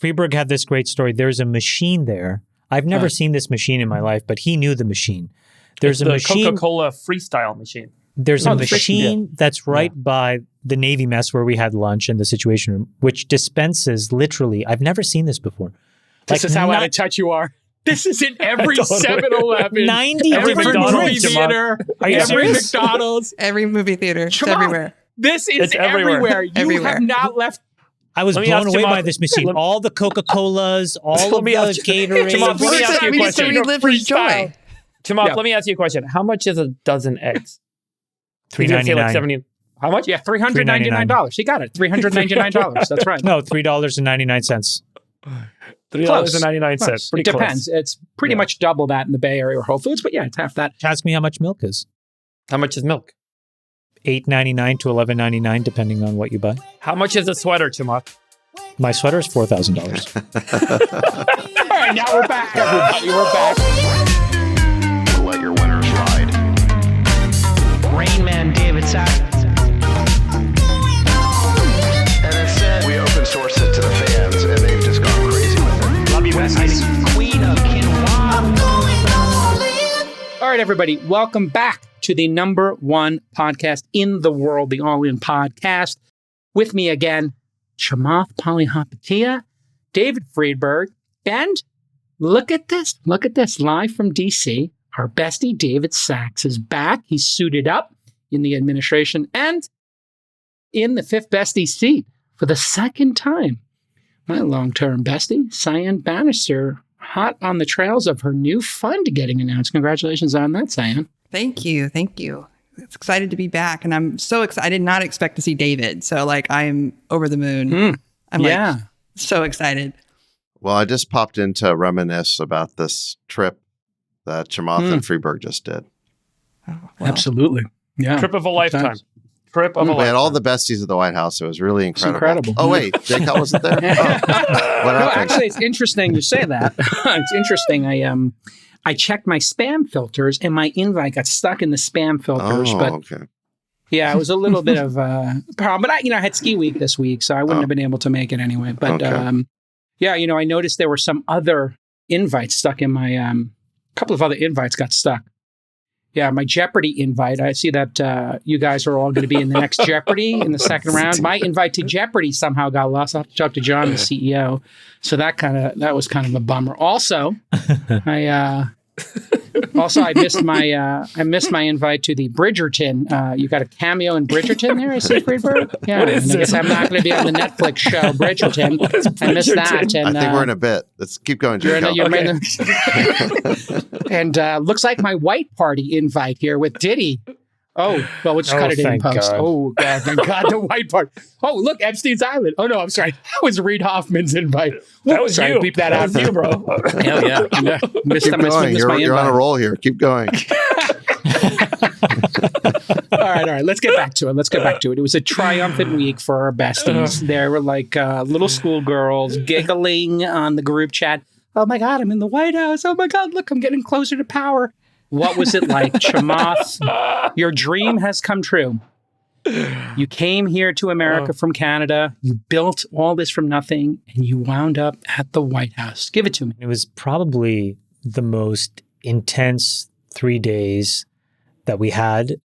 Freeberg had this great story. There's a machine there. I've never seen this machine in my life, but he knew the machine. There's a machine. Coca-Cola freestyle machine. There's a machine that's right by the Navy mess where we had lunch in the Situation Room, which dispenses literally, I've never seen this before. This is how out of touch you are. This is in every 7-Eleven, 90 every different movie theater, every McDonald's, every movie theater. It's everywhere. This is everywhere. You have not left. I was blown away by this machine. All the Coca-Colas, all of the Gatorade. Chamath, let me ask you a question. Chamath, let me ask you a question. How much is a dozen eggs? $3.99. How much? Yeah, $399. You got it. $399. That's right. No, $3.99. $3.99. It depends. It's pretty much double that in the Bay Area or Whole Foods, but yeah, it's half that. Ask me how much milk is. How much is milk? $8.99 to $11.99, depending on what you buy. How much is a sweater, Chamath? My sweater is $4,000. All right, now we're back, everybody. We're back. Let your winners ride. Rain Man David Sachs. And instead, we open source it to the fans, and they've just gone crazy with it. Love you, Besties. Queen of Quinoa. All right, everybody, welcome back to the #1 podcast in the world, the All In Podcast. With me again, Chamath Palihapitiya, David Friedberg, and look at this, live from DC. Our bestie, David Sachs, is back. He's suited up in the administration and in the fifth bestie seat for the second time. My long-term bestie, Cyan Banister, hot on the trails of her new fund getting announced. Congratulations on that, Cyan. Thank you. It's excited to be back. And I'm so excited. I did not expect to see David. So I'm over the moon. I'm so excited. Well, I just popped in to reminisce about this trip that Chamath and Freeberg just did. Oh, wow. Absolutely. Yeah. Trip of a lifetime. Trip of a We lifetime. had all the besties at the White House. It was really incredible. incredible. Oh, wait. Jake Hull wasn't there? Oh. What happened? Actually, it's interesting you say that. It's interesting. I checked my spam filters and my invite got stuck in the spam filters. Okay. Yeah, it was a little bit of a problem. But I had ski week this week, so I wouldn't have been able to make it anyway. But I noticed there were some other invites stuck in my couple of other invites got stuck. Yeah, my Jeopardy invite. I see that you guys are all going to be in the next Jeopardy in the second round. My invite to Jeopardy somehow got lost. I'll have to talk to John, the CEO. So that was kind of a bummer. Also, I missed my invite to the Bridgerton. You got a cameo in Bridgerton there, I see, Friedberg? Yeah, I guess I'm not going to be on the Netflix show Bridgerton. I missed that. And, I think we're in a bit. Let's keep going, Jake. And looks like my white party invite here with Diddy. Oh, well, we'll just cut it in post. God. Oh, God, thank God, the white part. Oh, look, Epstein's Island. Oh, no, I'm sorry. That was Reid Hoffman's invite. That was you. Beep that out. You, bro. Hell yeah. Missed Keep going. You're on a roll here. Keep going. All right. Let's get back to it. It was a triumphant week for our besties. They were like little schoolgirls giggling on the group chat. Oh, my God, I'm in the White House. Oh, my God, look, I'm getting closer to power. What was it like, Chamath? Your dream has come true. You came here to America from Canada. You built all this from nothing, and you wound up at the White House. Give it to me. It was probably the most intense 3 days that we had.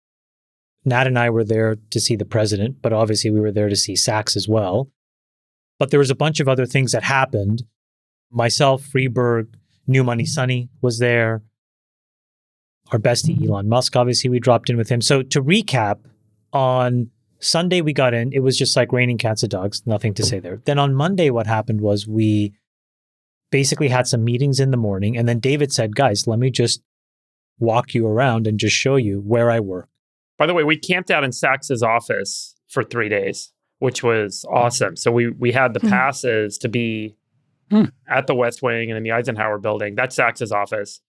Nat and I were there to see the president, but obviously we were there to see Sachs as well. But there was a bunch of other things that happened. Myself, Freeberg, New Money Sonny was there. Our bestie, Elon Musk, obviously, we dropped in with him. So to recap, on Sunday we got in. It was just like raining cats and dogs. Nothing to say there. Then on Monday, what happened was we basically had some meetings in the morning. And then David said, guys, let me just walk you around and just show you where I work. By the way, we camped out in Sachs's office for 3 days, which was awesome. So we had the passes to be at the West Wing and in the Eisenhower building. That's Sachs's office.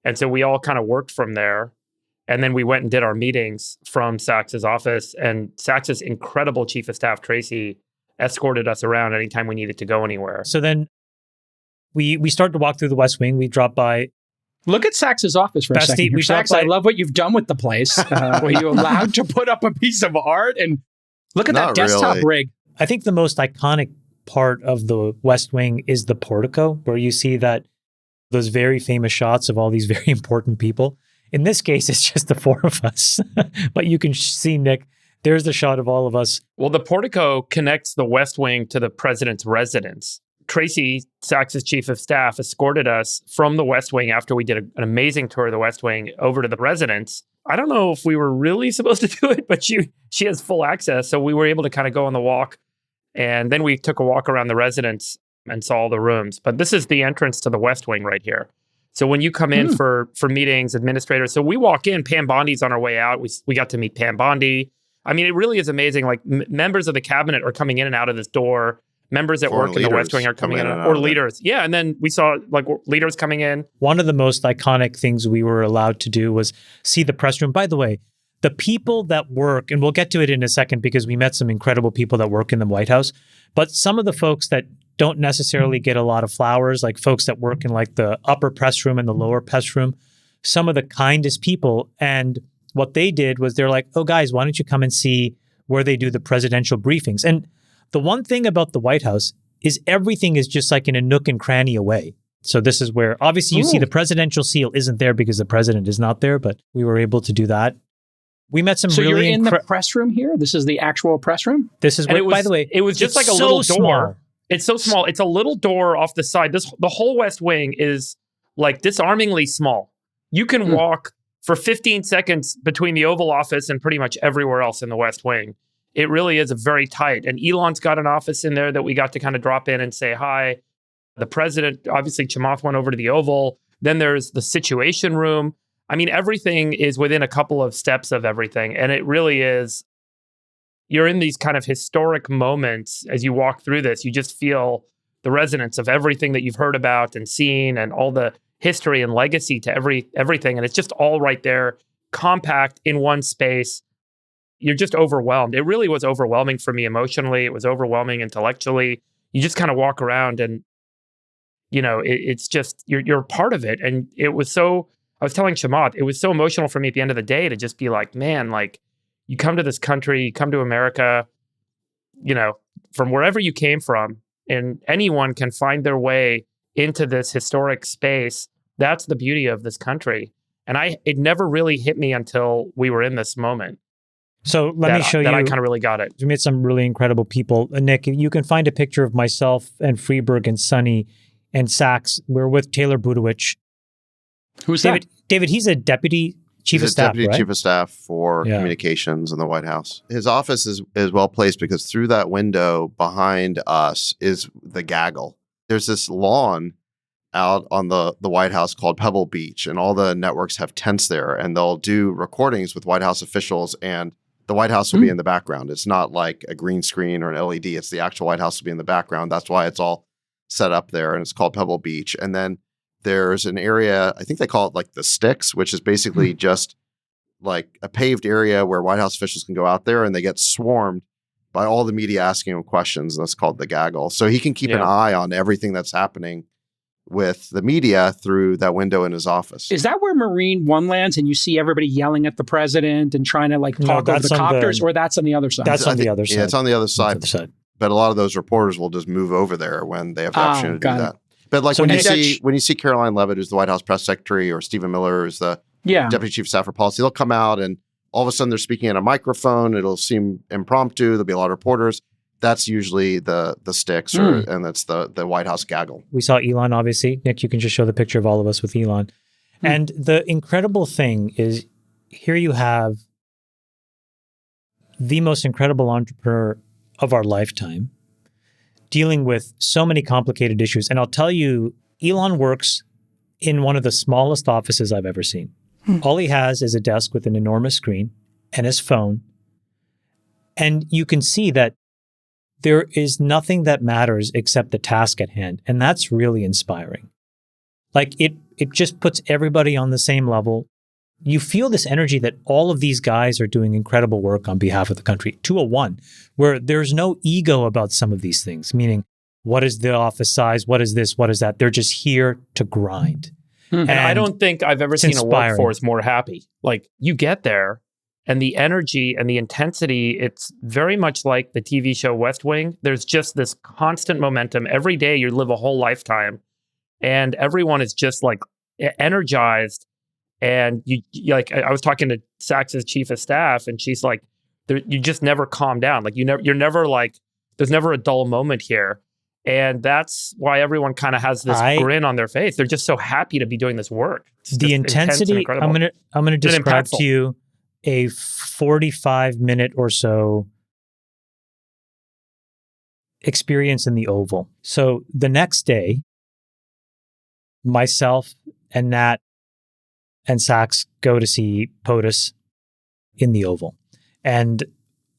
And so we all kind of worked from there. And then we went and did our meetings from Sachs's office. And Sachs's incredible chief of staff, Tracy, escorted us around anytime we needed to go anywhere. So then we started to walk through the West Wing. We dropped by. Look at Sachs's office for a second. Here. Sachs, I love what you've done with the place. Were you allowed to put up a piece of art? And look at that desktop rig. I think the most iconic part of the West Wing is the portico, where you see that those very famous shots of all these very important people. In this case, it's just the four of us. But you can see, Nick, there's the shot of all of us. Well, the portico connects the West Wing to the president's residence. Tracy, Sachs's chief of staff, escorted us from the West Wing after we did an amazing tour of the West Wing over to the residence. I don't know if we were really supposed to do it, but she has full access. So we were able to kind of go on the walk. And then we took a walk around the residence and saw all the rooms. But this is the entrance to the West Wing right here. So when you come in for meetings, administrators, so we walk in, Pam Bondi's on our way out. We got to meet Pam Bondi. I mean, it really is amazing. Like members of the cabinet are coming in and out of this door. Members that work in the West Wing are coming in, or leaders. Yeah, and then we saw like leaders coming in. One of the most iconic things we were allowed to do was see the press room. By the way, the people that work, and we'll get to it in a second because we met some incredible people that work in the White House, but some of the folks that don't necessarily get a lot of flowers, like folks that work in like the upper press room and the lower press room, some of the kindest people. And what they did was they're like, oh, guys, why don't you come and see where they do the presidential briefings? And the one thing about the White House is everything is just like in a nook and cranny away. So this is where obviously you see the presidential seal isn't there because the president is not there, but we were able to do that. We met some really... So you're in the press room here? This is the actual press room? This is where, by the way, it was just like a little door. Small. It's so small. It's a little door off the side. The whole West Wing is like disarmingly small. You can walk for 15 seconds between the Oval Office and pretty much everywhere else in the West Wing. It really is very tight. And Elon's got an office in there that we got to kind of drop in and say hi. The president, obviously, Chamath went over to the Oval. Then there's the Situation Room. I mean, everything is within a couple of steps of everything. And it really is, you're in these kind of historic moments as you walk through this. You just feel the resonance of everything that you've heard about and seen and all the history and legacy to everything. And it's just all right there, compact in one space. You're just overwhelmed. It really was overwhelming for me emotionally. It was overwhelming intellectually. You just kind of walk around and, you know, it's just, you're a part of it. And it was so, I was telling Chamath, it was so emotional for me at the end of the day to just be like, man, like you come to this country, you come to America, you know, from wherever you came from, and anyone can find their way into this historic space. That's the beauty of this country. And it never really hit me until we were in this moment. So let me show you. That I kind of really got it. We met some really incredible people. Nick, you can find a picture of myself and Freeberg and Sonny and Sachs. We're with Taylor Budowich. Who's David? that? David, he's a deputy chief of staff, deputy right? chief of staff for communications in the White House. His office is well placed because through that window behind us is the gaggle. There's this lawn out on the White House called Pebble Beach, and all the networks have tents there, and they'll do recordings with White House officials, and the White House will be in the background. It's not like a green screen or an LED. It's the actual White House will be in the background. That's why it's all set up there, and it's called Pebble Beach. And then there's an area, I think they call it like the Sticks, which is basically just like a paved area where White House officials can go out there and they get swarmed by all the media asking him questions. And that's called the gaggle. So he can keep an eye on everything that's happening with the media through that window in his office. Is that where Marine One lands and you see everybody yelling at the president and trying to like talk over the copters, or that's on the other side? That's on the other side. Yeah, it's on the other side. But a lot of those reporters will just move over there when they have the opportunity to do that. But like when you see Caroline Leavitt, who's the White House press secretary, or Stephen Miller, who's the deputy chief of staff for policy, they'll come out and all of a sudden they're speaking in a microphone. It'll seem impromptu. There'll be a lot of reporters. That's usually the Sticks, and that's the White House gaggle. We saw Elon, obviously. Nick, you can just show the picture of all of us with Elon. And the incredible thing is, here you have the most incredible entrepreneur of our lifetime dealing with so many complicated issues. And I'll tell you, Elon works in one of the smallest offices I've ever seen. All he has is a desk with an enormous screen and his phone. And you can see that there is nothing that matters except the task at hand. And that's really inspiring. Like it just puts everybody on the same level. You feel this energy that all of these guys are doing incredible work on behalf of the country to a one, where there's no ego about some of these things, meaning what is the office size? What is this? What is that? They're just here to grind. And I don't think I've ever seen a workforce more happy. Like you get there and the energy and the intensity, it's very much like the TV show West Wing. There's just this constant momentum. Every day you live a whole lifetime, and everyone is just like energized. And you like, I was talking to Sachs's chief of staff, and she's like, you just never calm down. Like you're never like, there's never a dull moment here. And that's why everyone kind of has this grin on their face. They're just so happy to be doing this work. It's the intensity, I'm gonna describe to you a 45-minute or so experience in the Oval. So the next day, myself and Nat and Sachs go to see POTUS in the Oval. And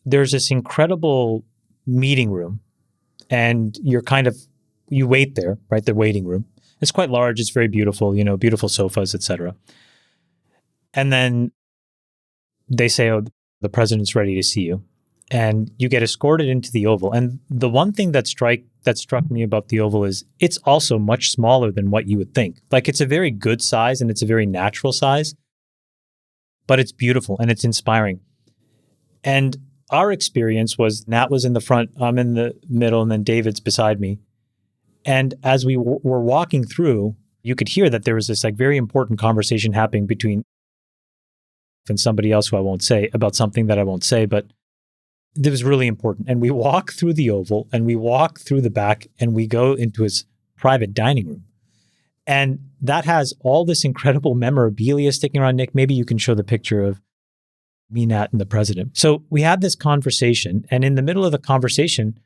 there's this incredible meeting room, and you wait there, right? The waiting room. It's quite large. It's very beautiful, beautiful sofas, etc. And then they say, oh, the president's ready to see you. And you get escorted into the Oval. And the one thing that struck me about the Oval is it's also much smaller than what you would think. Like, it's a very good size and it's a very natural size, but it's beautiful and it's inspiring. And our experience was Nat was in the front, I'm in the middle, and then David's beside me. And as we were walking through, you could hear that there was this like very important conversation happening between and somebody else who I won't say about something that I won't say, but it was really important. And we walk through the Oval and we walk through the back and we go into his private dining room. And that has all this incredible memorabilia sticking around. Nick, maybe you can show the picture of me, Nat, and the president. So we had this conversation, and in the middle of the conversation,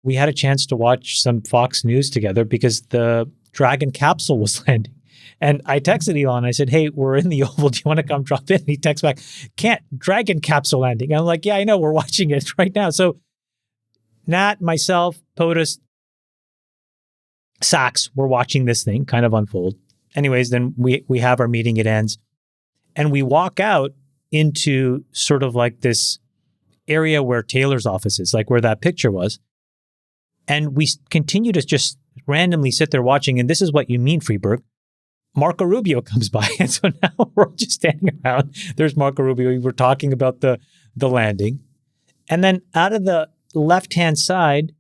we had a chance to watch some Fox News together because the Dragon capsule was landing. And I texted Elon. I said, hey, we're in the Oval. Do you want to come drop in? And he texts back, can't, Dragon capsule landing. And I'm like, yeah, I know. We're watching it right now. So Nat, myself, POTUS, Sachs, we're watching this thing kind of unfold. Anyways, then we have our meeting. It ends. And we walk out into sort of like this area where Taylor's office is, like where that picture was. And we continue to just randomly sit there watching. And this is what you mean, Freeberg. Marco Rubio comes by. And so now we're just standing around. There's Marco Rubio. We were talking about the landing. And then out of the left-hand side,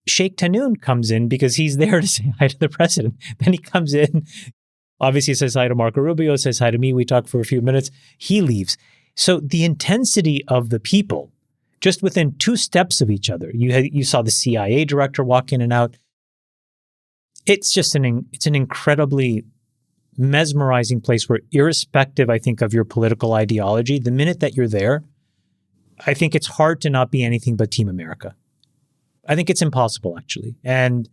Sheikh Tanoon comes in because he's there to say hi to the president. Then he comes in, obviously says hi to Marco Rubio, says hi to me. We talk for a few minutes. He leaves. So the intensity of the people, just within 2 steps of each other, you saw the CIA director walk in and out. It's just it's an incredibly mesmerizing place where, irrespective, I think, of your political ideology, the minute that you're there, I think it's hard to not be anything but Team America. I think it's impossible, actually. And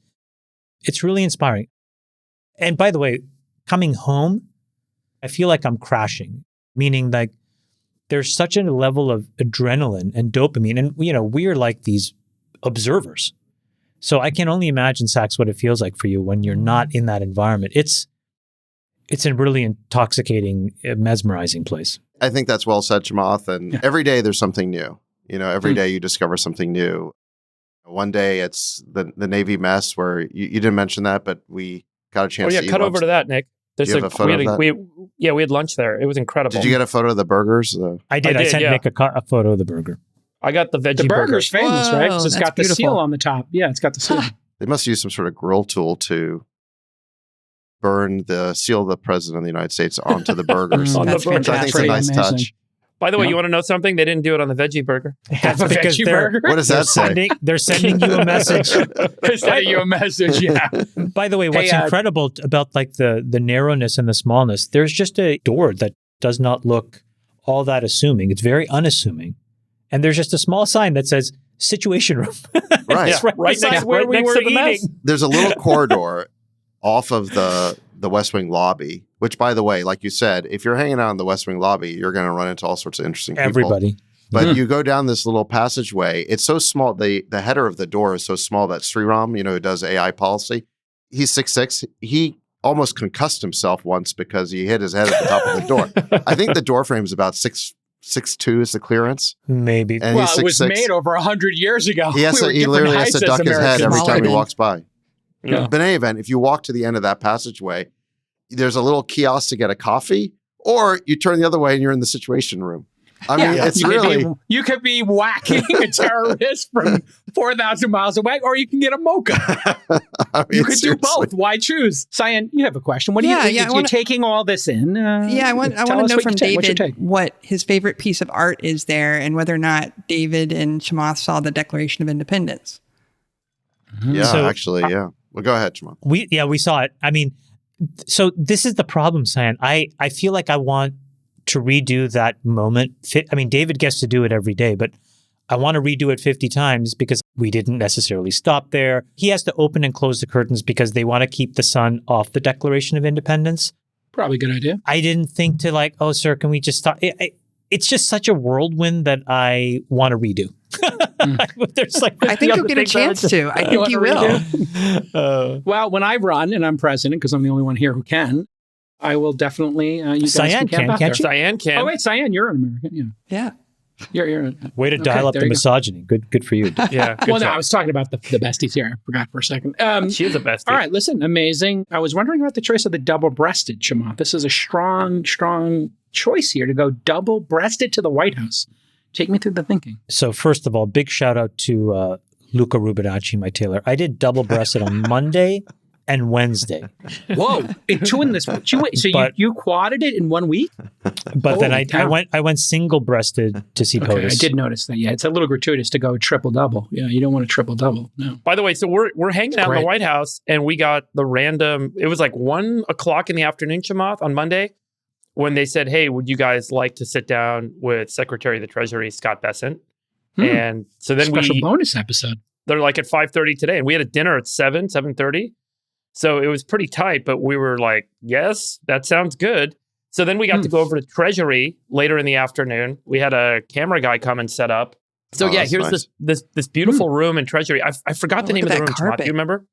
it's really inspiring. And by the way, coming home, I feel like I'm crashing, meaning like there's such a level of adrenaline and dopamine. And, we're like these observers. So I can only imagine, Sachs, what it feels like for you when you're not in that environment. It's a really intoxicating, mesmerizing place. I think that's well said, Chamath. And every day there's something new. Every day you discover something new. One day it's the Navy mess where you didn't mention that, but we got a chance to eat cut lunch. over to that, Nick. Do you have a photo of that? We had lunch there. It was incredible. Did you get a photo of the burgers? I did. I sent Nick a photo of the burger. I got the veggie The burger's burger. famous, right? So it's got the seal on the top. Yeah, it's got the seal. They must use some sort of grill tool to burn the seal of the president of the United States onto the burgers. On the That's burger. Which I think is a nice touch. By the way, you want to know something? They didn't do it on the veggie burger. Have a veggie burger? What does that say? They're sending you a message. They're sending you a message, yeah. By the way, what's incredible about like the narrowness and the smallness, there's just a door that does not look all that assuming. It's very unassuming. And there's just a small sign that says Situation Room. Right. It's right next where we were eating. There's a little corridor off of the West Wing lobby, which, by the way, like you said, if you're hanging out in the West Wing lobby, you're going to run into all sorts of interesting people. Everybody. But you go down this little passageway. It's so small. The header of the door is so small that Sriram, who does AI policy, he's 6'6". He almost concussed himself once because he hit his head at the top of the door. I think the door frame is about 6'2" is the clearance. Maybe. And Well, it was made over 100 years ago. He literally has to duck his head every time he walks by. Yeah. But in any event, if you walk to the end of that passageway, there's a little kiosk to get a coffee, or you turn the other way and you're in the Situation Room. I mean, it's you could be whacking a terrorist from 4,000 miles away, or you can get a mocha. I mean, You could do seriously. both. Why choose? Cyan, you have a question. What do you think? You're taking all this in. I want to know from David what his favorite piece of art is there, and whether or not David and Chamath saw the Declaration of Independence. Yeah, yeah. Well, go ahead, Chamath. We saw it. I mean, so this is the problem, Cyan. I feel like I want to redo that moment. I mean, David gets to do it every day, but I want to redo it 50 times because we didn't necessarily stop there. He has to open and close the curtains because they want to keep the sun off the Declaration of Independence. Probably a good idea. I didn't think to like, oh, sir, can we just stop? It's just such a whirlwind that I want to redo. There's like, I think you'll get a chance to. I think you will. Well, when I run and I'm president, because I'm the only one here who can, I will definitely. You guys Cyan can camp out there. Cyan can. Oh wait, Cyan, you're an American. Yeah. You're way to dial up the misogyny. Good for you. Yeah. Well, no, I was talking about the besties here. I forgot for a second. She is a bestie. All right, listen, amazing. I was wondering about the choice of the double-breasted, Chamath. This is a strong choice here to go double-breasted to the White House. Take me through the thinking. So first of all, big shout out to Luca Rubinacci, my tailor. I did double-breasted on Monday and Wednesday. Whoa! You quadded it in 1 week? But then I went single-breasted to see POTUS. I did notice that. Yeah, it's a little gratuitous to go triple-double. Yeah, you don't want a triple-double. No. By the way, so we're hanging out in the White House, and we got the random. It was like 1:00 in the afternoon, Chamath, on Monday, when they said, "Hey, would you guys like to sit down with Secretary of the Treasury Scott Bessent?" And so then special bonus episode. They're like at 5:30 today, and we had a dinner at 7:30. So it was pretty tight, but we were like, yes, that sounds good. So then we got to go over to Treasury later in the afternoon. We had a camera guy come and set up. So here's nice. this beautiful room in Treasury. I forgot the name of the room. Chamath, do you remember?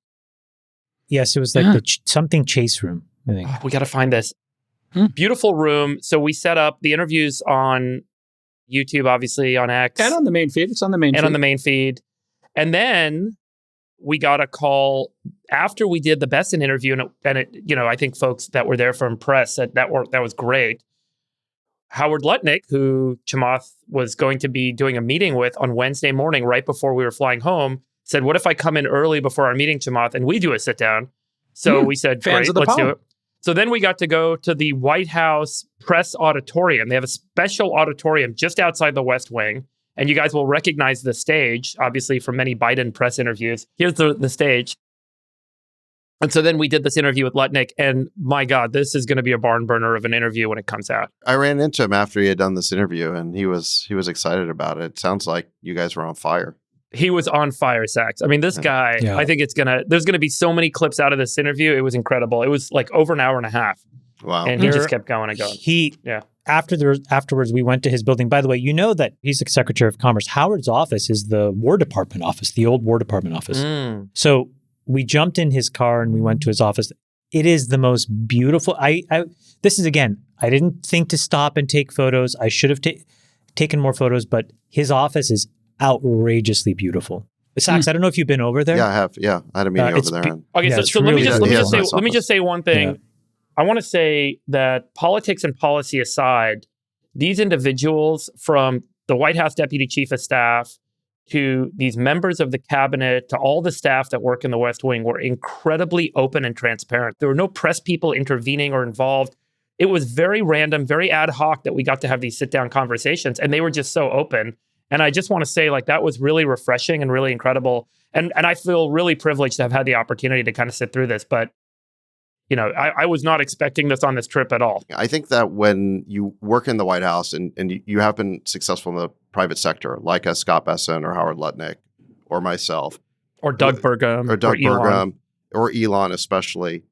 Yes, it was like something Chase room, I think. We got to find this. Beautiful room. So we set up the interviews on YouTube, obviously on X. And on the main feed. It's on the main feed. And on the main feed. And then we got a call after we did the Bessent interview, and it, I think folks that were there from press said that was great. Howard Lutnick, who Chamath was going to be doing a meeting with on Wednesday morning, right before we were flying home, said, "What if I come in early before our meeting, Chamath, and we do a sit down?" So we said, "Great, let's do it." So then we got to go to the White House press auditorium. They have a special auditorium just outside the West Wing. And you guys will recognize the stage, obviously, from many Biden press interviews. Here's the stage. And so then we did this interview with Lutnick, and my God, this is going to be a barn burner of an interview when it comes out. I ran into him after he had done this interview, and he was excited about it. It sounds like you guys were on fire. He was on fire, Sachs. I mean, this guy, I think there's going to be so many clips out of this interview. It was incredible. It was like over an hour and a half. Wow. And he just kept going and going. Afterwards, we went to his building. By the way, you know that he's the Secretary of Commerce. Howard's office is the War Department office, the old War Department office. So we jumped in his car and we went to his office. It is the most beautiful. This is, again, I didn't think to stop and take photos. I should have taken more photos, but his office is outrageously beautiful. Sachs, I don't know if you've been over there. Yeah, I have. Yeah, I had a meeting over there. Okay, so let me just say one thing. Yeah. I want to say that politics and policy aside, these individuals, from the White House Deputy Chief of Staff to these members of the cabinet to all the staff that work in the West Wing, were incredibly open and transparent. There were no press people intervening or involved. It was very random, very ad hoc that we got to have these sit-down conversations, and they were just so open. And I just want to say, that was really refreshing and really incredible. And I feel really privileged to have had the opportunity to kind of sit through this. But I was not expecting this on this trip at all. I think that when you work in the White House and you have been successful in the private sector, like a Scott Bessent or Howard Lutnick or myself. Or Doug Burgum. Or Elon especially,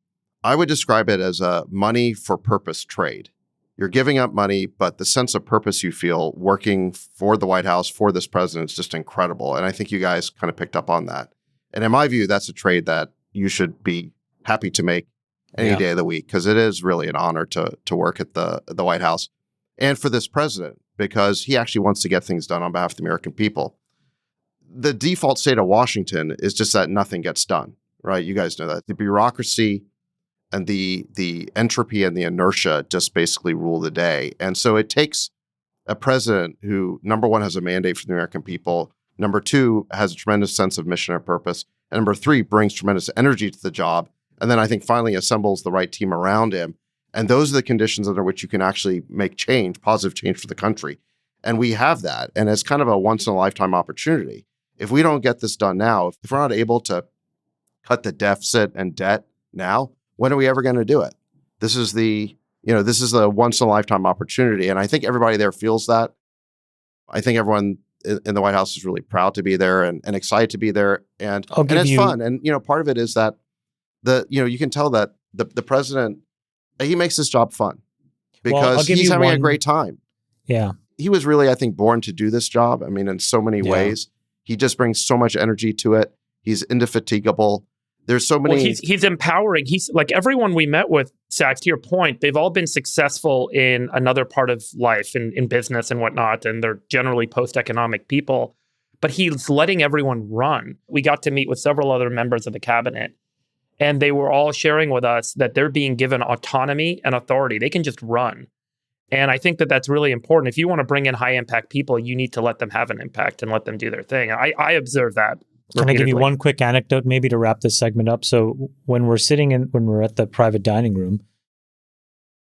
I would describe it as a money for purpose trade. You're giving up money, but the sense of purpose you feel working for the White House, for this president, is just incredible. And I think you guys kind of picked up on that. And in my view, that's a trade that you should be happy to make any day of the week, because it is really an honor to work at the White House and for this president, because he actually wants to get things done on behalf of the American people. The default state of Washington is just that nothing gets done, right? You guys know that. The bureaucracy and the entropy and the inertia just basically rule the day. And so it takes a president who, number one, has a mandate for the American people, number two, has a tremendous sense of mission and purpose, and number three, brings tremendous energy to the job, and then I think finally assembles the right team around him. And those are the conditions under which you can actually make change, positive change for the country. And we have that. And it's kind of a once-in-a-lifetime opportunity. If we don't get this done now, if we're not able to cut the deficit and debt now, when are we ever going to do it? This is the once-in-a-lifetime opportunity. And I think everybody there feels that. I think everyone in the White House is really proud to be there and excited to be there. And it's fun. And, part of it is that you can tell that the president, he makes this job fun because he's having a great time. Yeah. He was really, I think, born to do this job. I mean, in so many ways, he just brings so much energy to it. He's indefatigable. There's so many. Well, he's empowering. He's like everyone we met with, Sachs, to your point, they've all been successful in another part of life, in business and whatnot, and they're generally post-economic people. But he's letting everyone run. We got to meet with several other members of the cabinet, and they were all sharing with us that they're being given autonomy and authority. They can just run. And I think that that's really important. If you want to bring in high-impact people, you need to let them have an impact and let them do their thing. I observe that. Can I give you one quick anecdote maybe to wrap this segment up? So when we're at the private dining room,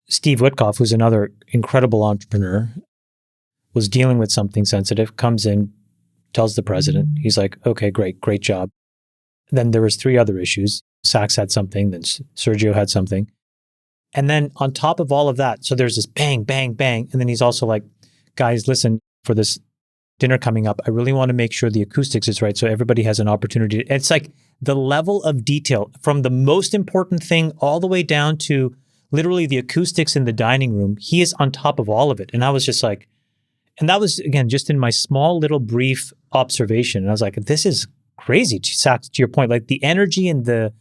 Steve Witkoff, who's another incredible entrepreneur, was dealing with something sensitive, comes in, tells the president. He's like, okay, great job. Then there was 3 other issues. Sachs had something, then Sergio had something. And then on top of all of that, so there's this bang, bang, bang. And then he's also like, guys, listen, for this dinner coming up, I really want to make sure the acoustics is right so everybody has an opportunity. It's like the level of detail from the most important thing all the way down to literally the acoustics in the dining room. He is on top of all of it. And I was just like, and that was, again, just in my small little brief observation. And I was like, this is crazy, Sachs, to your point, like the energy and the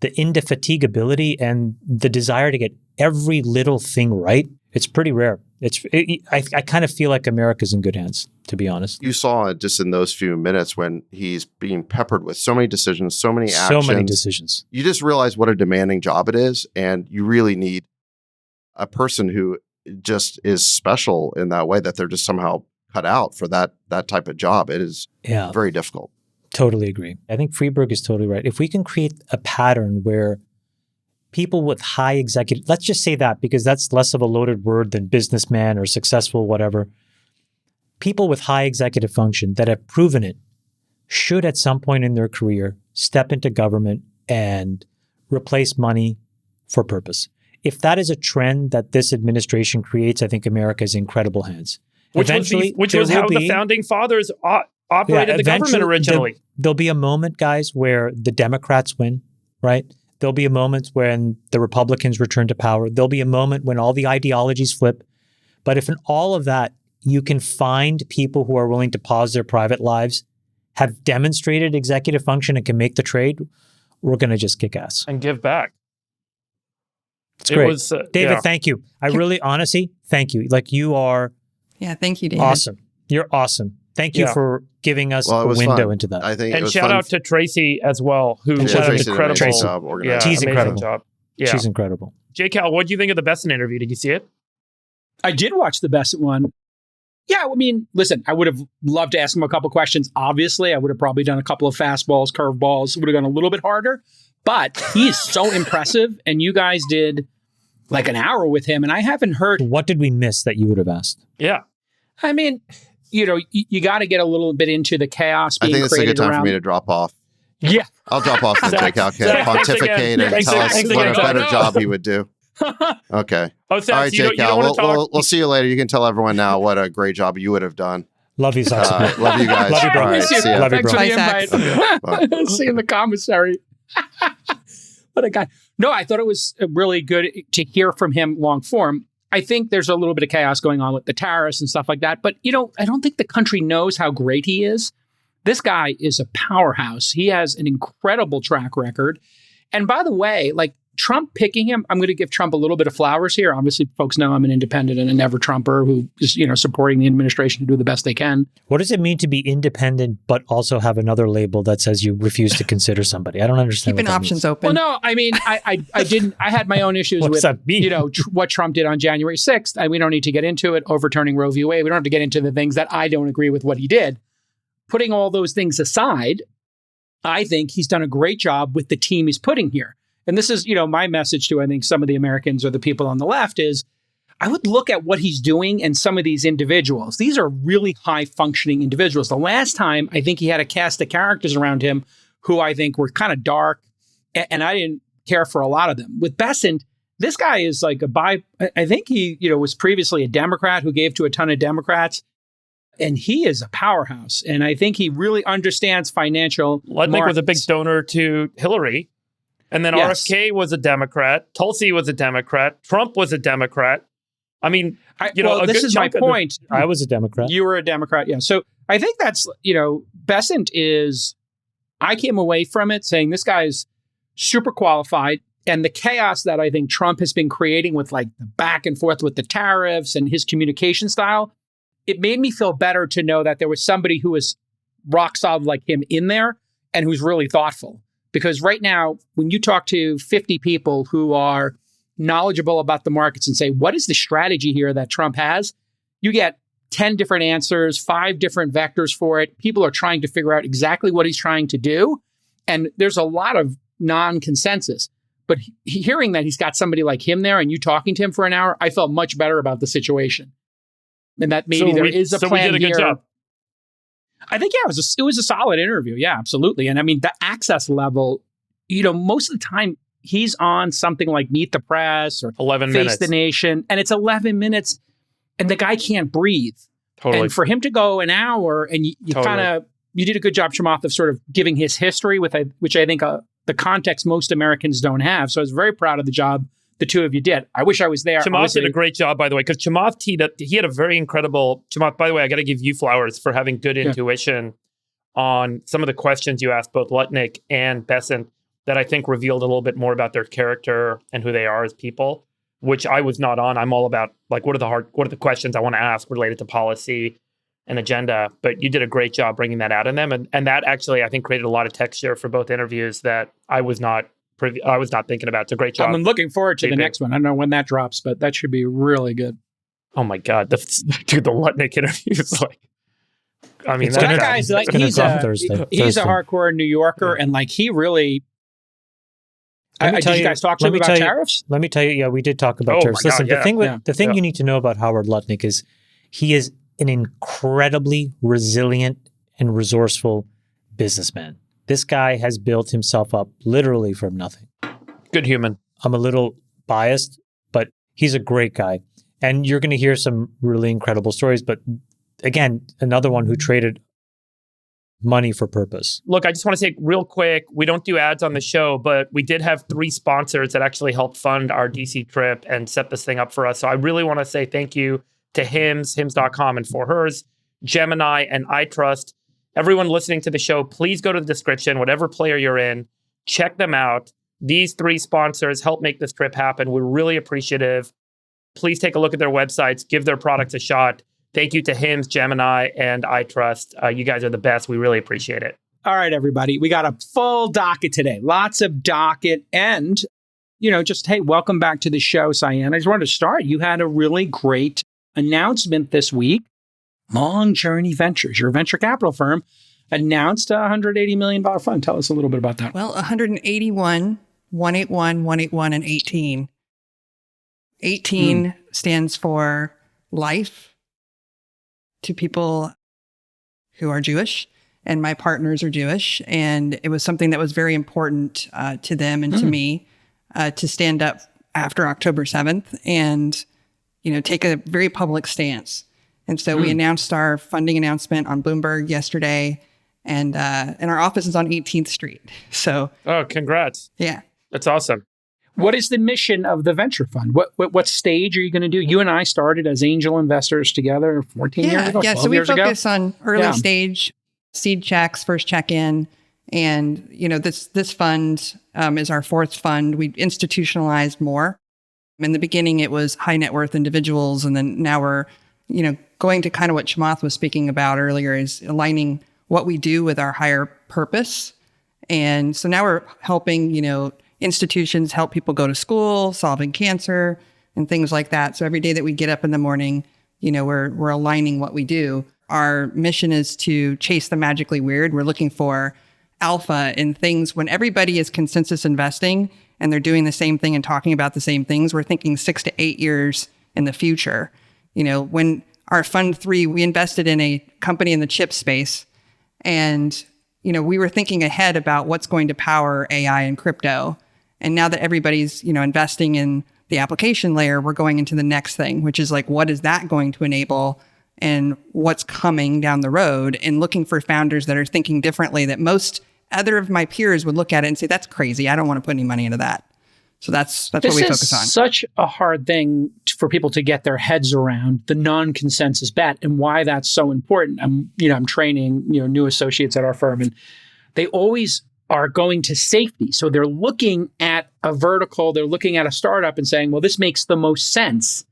indefatigability and the desire to get every little thing right. It's pretty rare. I kind of feel like America's in good hands, to be honest. You saw it just in those few minutes when he's being peppered with so many decisions, so many actions. So many decisions. You just realize what a demanding job it is. And you really need a person who just is special in that way, that they're just somehow cut out for that type of job. It is very difficult. Totally agree. I think Freeberg is totally right. If we can create a pattern where people with high executive, let's just say that because that's less of a loaded word than businessman or successful, whatever. People with high executive function that have proven it should at some point in their career step into government and replace money for purpose. If that is a trend that this administration creates, I think America is in incredible hands. Which was how the founding fathers operated the government originally. There'll be a moment, guys, where the Democrats win, right? There'll be a moment when the Republicans return to power. There'll be a moment when all the ideologies flip. But if in all of that, you can find people who are willing to pause their private lives, have demonstrated executive function and can make the trade, we're going to just kick ass. And give back. It's great. David, thank you. I really, honestly, thank you. Like you are thank you, David. Awesome. You're awesome. Thank you for giving us a window into that. I think and shout out to Tracy as well, who was incredible. She's incredible. Job. Yeah. She's incredible. J. Cal, what do you think of the Besson interview? Did you see it? I did watch the Besson one. Yeah, I mean, listen, I would have loved to ask him a couple questions. Obviously, I would have probably done a couple of fastballs, curveballs, would have gone a little bit harder. But he is so impressive. And you guys did like an hour with him. And I haven't heard. What did we miss that you would have asked? Yeah. I mean, you got to get a little bit into the chaos being created. I think it's a good time around. for me to drop off. Yeah. I'll drop off and J. Cal can pontificate and tell us what a better job he would do. Okay. Oh, Sachs, all right, J. Cal. We'll see you later. You can tell everyone now what a great job you would have done. Love you, Sachs. Love you guys. Love you, bro. All right, see ya. Love you, Thanks bro. for the invite. Okay, See you in the commissary. What a guy. No, I thought it was really good to hear from him long form. I think there's a little bit of chaos going on with the tariffs and stuff like that. But, I don't think the country knows how great he is. This guy is a powerhouse. He has an incredible track record. And by the way, like Trump picking him, I'm going to give Trump a little bit of flowers here. Obviously, folks know I'm an independent and a never Trumper who is, supporting the administration to do the best they can. What does it mean to be independent, but also have another label that says you refuse to consider somebody? I don't understand. Keeping options open. Well, no, I mean, I didn't. I had my own issues What with does that mean? What Trump did on January 6th. And we don't need to get into it. Overturning Roe v. Wade. We don't have to get into the things that I don't agree with what he did. Putting all those things aside, I think he's done a great job with the team he's putting here. And this is, my message to, I think, some of the Americans or the people on the left is, I would look at what he's doing and some of these individuals. These are really high-functioning individuals. The last time, I think he had a cast of characters around him who I think were kind of dark, and I didn't care for a lot of them. With Bessent, this guy is like I think he, was previously a Democrat who gave to a ton of Democrats. And he is a powerhouse. And I think he really understands financial Lutnick markets. was a big donor to Hillary. And then Yes. RFK was a Democrat. Tulsi was a Democrat. Trump was a Democrat. I mean, this is my point. I was a Democrat. You were a Democrat. Yeah. So I think that's, Bessent is, I came away from it saying this guy is super qualified. And the chaos that I think Trump has been creating with like the back and forth with the tariffs and his communication style, it made me feel better to know that there was somebody who was rock solid like him in there and who's really thoughtful. Because right now, when you talk to 50 people who are knowledgeable about the markets and say, what is the strategy here that Trump has? You get 10 different answers, 5 different vectors for it. People are trying to figure out exactly what he's trying to do. And there's a lot of non-consensus. But hearing that he's got somebody like him there and you talking to him for an hour, I felt much better about the situation. And that maybe there is a plan we did a good here. job. I think, it was a solid interview. Yeah, absolutely. And I mean, the access level, most of the time he's on something like Meet the Press or 11 Face minutes. the Nation, and it's 11 minutes and the guy can't breathe. Totally. And for him to go an hour and you Totally. you did a good job, Chamath, of sort of giving his history which I think the context most Americans don't have. So I was very proud of the job the two of you did. I wish I was there. Chamath did a great job, by the way, because Chamath teed up. He had a very incredible. Chamath, by the way, I got to give you flowers for having good intuition on some of the questions you asked both Lutnick and Bessent that I think revealed a little bit more about their character and who they are as people, which I was not on. I'm all about like what are the questions I want to ask related to policy and agenda. But you did a great job bringing that out in them, and that actually I think created a lot of texture for both interviews that I was not thinking about. It's a great job. I'm looking forward to the next one. I don't know when that drops, but that should be really good. Oh my God. The Lutnick interview is like, I mean, that guy's like, he's a hardcore New Yorker. And like, he really, did you guys talk to him about tariffs? Let me tell you, yeah, we did talk about tariffs. Listen, the thing you need to know about Howard Lutnick is he is an incredibly resilient and resourceful businessman. This guy has built himself up literally from nothing. Good human. I'm a little biased, but he's a great guy. And you're going to hear some really incredible stories. But again, another one who traded money for purpose. Look, I just want to say real quick, we don't do ads on the show, but we did have 3 sponsors that actually helped fund our DC trip and set this thing up for us. So I really want to say thank you to hims.com and For Hers, Gemini, and iTrust. Everyone listening to the show, please go to the description, whatever player you're in, check them out. These 3 sponsors help make this trip happen. We're really appreciative. Please take a look at their websites, give their products a shot. Thank you to Hims, Gemini, and iTrust. You guys are the best. We really appreciate it. All right, everybody. We got a full docket today. Lots of docket. And, hey, welcome back to the show, Cyan. I just wanted to start. You had a really great announcement this week. Long Journey Ventures, your venture capital firm, announced a $180 million fund. Tell us a little bit about that. Well, 181, 181, 181, and 18. 18 stands for life to people who are Jewish, and my partners are Jewish. And it was something that was very important to them and to me to stand up after October 7th and, take a very public stance. And so we announced our funding announcement on Bloomberg yesterday, and our office is on 18th Street. So, congrats! Yeah, that's awesome. What is the mission of the venture fund? What stage are you going to do? You and I started as angel investors together 14 years ago. Yeah, so we focus on early stage, seed checks, first check-in, And, this fund is our fourth fund. We institutionalized more. In the beginning, it was high net worth individuals. And then now we're, going to kind of what Chamath was speaking about earlier, is aligning what we do with our higher purpose. And so now we're helping, institutions help people go to school, solving cancer and things like that. So every day that we get up in the morning, we're aligning what we do. Our mission is to chase the magically weird. We're looking for alpha in things when everybody is consensus investing and they're doing the same thing and talking about the same things. We're thinking 6 to 8 years in the future. When our fund 3, we invested in a company in the chip space, and we were thinking ahead about what's going to power AI and crypto. And now that everybody's, investing in the application layer, we're going into the next thing, which is like, what is that going to enable and what's coming down the road, and looking for founders that are thinking differently, that most other of my peers would look at it and say, that's crazy. I don't want to put any money into that. So that's what we focus on. This is such a hard thing for people to get their heads around, the non-consensus bet, and why that's so important. I'm training, new associates at our firm, and they always are going to safety. So they're looking at a vertical, they're looking at a startup and saying, well, this makes the most sense.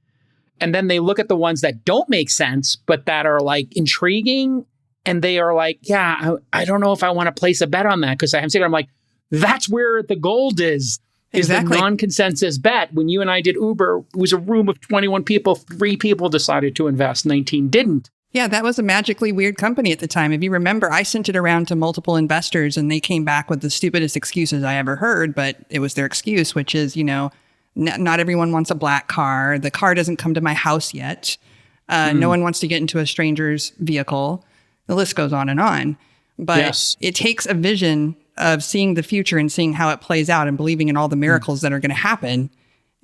And then they look at the ones that don't make sense, but that are like intriguing. And they are like, yeah, I don't know if I want to place a bet on that because I haven't seen it. I'm like, that's where the gold is Exactly. the non-consensus bet. When you and I did Uber, it was a room of 21 people, 3 people decided to invest, 19 didn't. Yeah, that was a magically weird company at the time. If you remember, I sent it around to multiple investors and they came back with the stupidest excuses I ever heard, but it was their excuse, which is, not everyone wants a black car. The car doesn't come to my house yet. No one wants to get into a stranger's vehicle. The list goes on and on. But It takes a vision of seeing the future and seeing how it plays out and believing in all the miracles that are going to happen.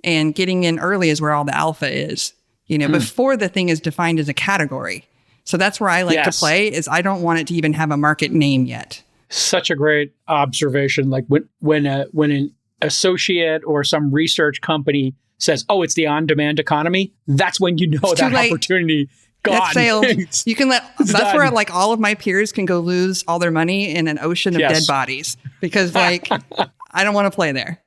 And getting in early is where all the alpha is, before the thing is defined as a category. So that's where I like to play, is I don't want it to even have a market name yet. Such a great observation. Like when an associate or some research company says, oh, it's the on-demand economy, that's when you know that opportunity gone. That's sailed. You can that's done. Where like all of my peers can go lose all their money in an ocean of dead bodies, because like I don't want to play there.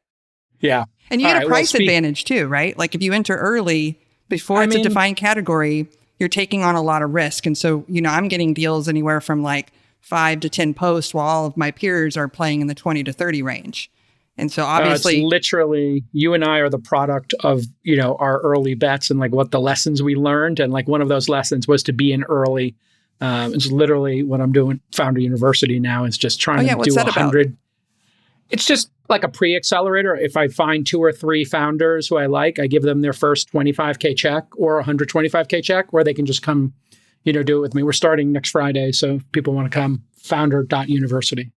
Yeah. And you get a price advantage too, right? Like if you enter early before it's a defined category, you're taking on a lot of risk. And so, I'm getting deals anywhere from like 5 to 10 posts while all of my peers are playing in the 20 to 30 range. And so obviously it's literally you and I are the product of, our early bets and like what the lessons we learned. And like one of those lessons was to be in early. It's literally what I'm doing at Founder University now, is just trying to do 100. About? It's just like a pre-accelerator. If I find 2 or 3 founders who I like, I give them their first $25K check or $125K check, or they can just come, do it with me. We're starting next Friday. So if people want to come, founder.university.